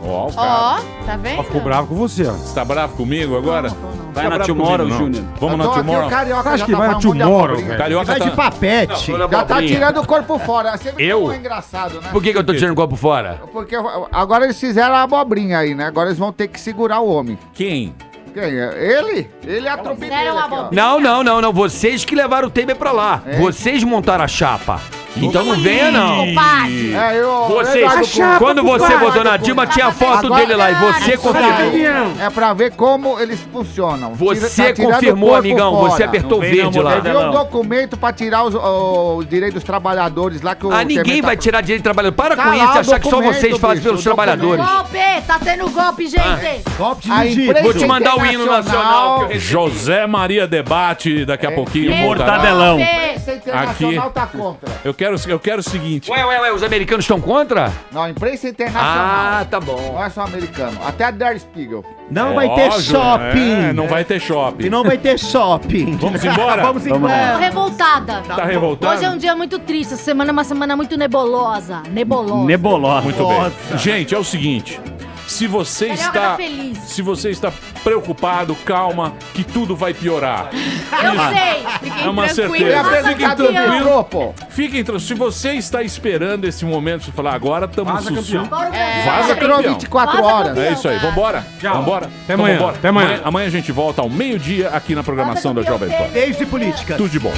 Ó, o cara.
Ó, tá vendo?
Ó, ficou bravo com você, ó.
Você tá bravo comigo agora?
Vai
Tá
na
bravo
Tomorrow,
comigo, não.
Júnior.
Vamos na
Eu tô aqui,
Tomorrow?
o Carioca
Acho
já
que
tá
vai na
falando um monte de
Tomorrow,
abobrinha.
velho.
Carioca
Vai
tá...
de papete.
Já tá tirando o corpo fora. Você
Eu?
É engraçado, né?
Por que eu tô tirando o corpo fora?
Porque agora eles fizeram a abobrinha aí, né? Agora eles vão ter que segurar o homem.
Quem?
Quem? Ele? Ele é a trombinha dele
Fizeram
aqui, ó.
abobrinha.
Não. Vocês que levaram o Temer pra lá.
É.
Vocês montaram a chapa. Então não venha, não.
Compadre.
É, eu...
Vocês,
Eduardo Cunha.
quando você votou na Dilma, tinha foto
Agora-
dele lá e você confirmou.
É pra ver como eles funcionam.
Você
Tá tirando
confirmou,
o corpo
amigão.
fora.
Você apertou
Não vem
verde
na
lá.
Viu um documento pra tirar os direitos dos trabalhadores lá que o
Ninguém
Temer
vai
tá...
tirar direito de trabalhador. Para
Tá
com
lá
isso e
o
achar que só
documento,
vocês fazem
bicho,
pelos
o
trabalhadores.
Golpe! Tá tendo golpe, gente!
Golpe de
A
jiu-jitsu.
imprensa
Vou te mandar o hino nacional que eu recebi.
José Maria Debate, daqui a pouquinho. voltará.
Mortadelão.
A imprensa internacional
Aqui.
tá contra.
Eu quero o seguinte.
Ué, os americanos estão contra?
Não, a imprensa internacional.
Ah, tá bom.
Não é só americano. Até a Der Spiegel.
Não vai ter
Ó,
shopping.
É, não vai ter shopping.
E não vai ter shopping.
Vamos embora?
Vamos embora.
Tô revoltada.
Tá revoltado?
Hoje é um dia muito triste. Essa semana é uma semana muito nebulosa.
Nebulosa.
Muito bem. Gente, é o seguinte. Se você
Carioca
está
tá feliz.
se você está preocupado, calma, que tudo vai piorar.
Eu sei.
Fiquem
É uma
tranquilos.
certeza.
Nossa,
Fiquem
campeão.
tranquilos. Fiquem tranquilos. Se você está esperando esse momento, você falar agora estamos
Vaza, campeão.
Bora o Brasil.
Vaza,
Entrou
campeão.
24
Vaza,
horas.
campeão.
É isso aí, vambora?
Tchau.
Vambora?
Até
Então
amanhã.
vambora.
Até amanhã.
Amanhã a gente volta ao meio-dia aqui na programação da Jovem Pan.
Beijo de política.
Tudo de bom.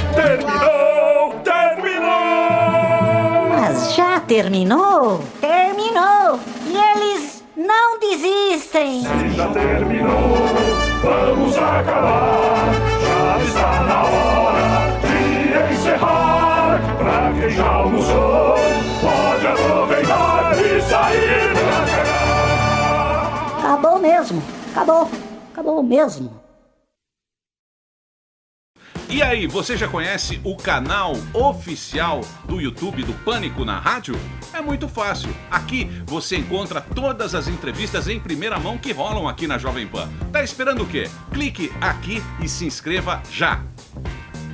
Mas já terminou? Terminou! E eles não desistem!
Já terminou, vamos acabar. Já está na hora de encerrar. Pra quem já almoçou, pode aproveitar e
mesmo. Acabou mesmo.
E aí, você já conhece o canal oficial do YouTube do Pânico na Rádio? É muito fácil. Aqui você encontra todas as entrevistas em primeira mão que rolam aqui na Jovem Pan. Tá esperando o quê? Clique aqui e se inscreva já.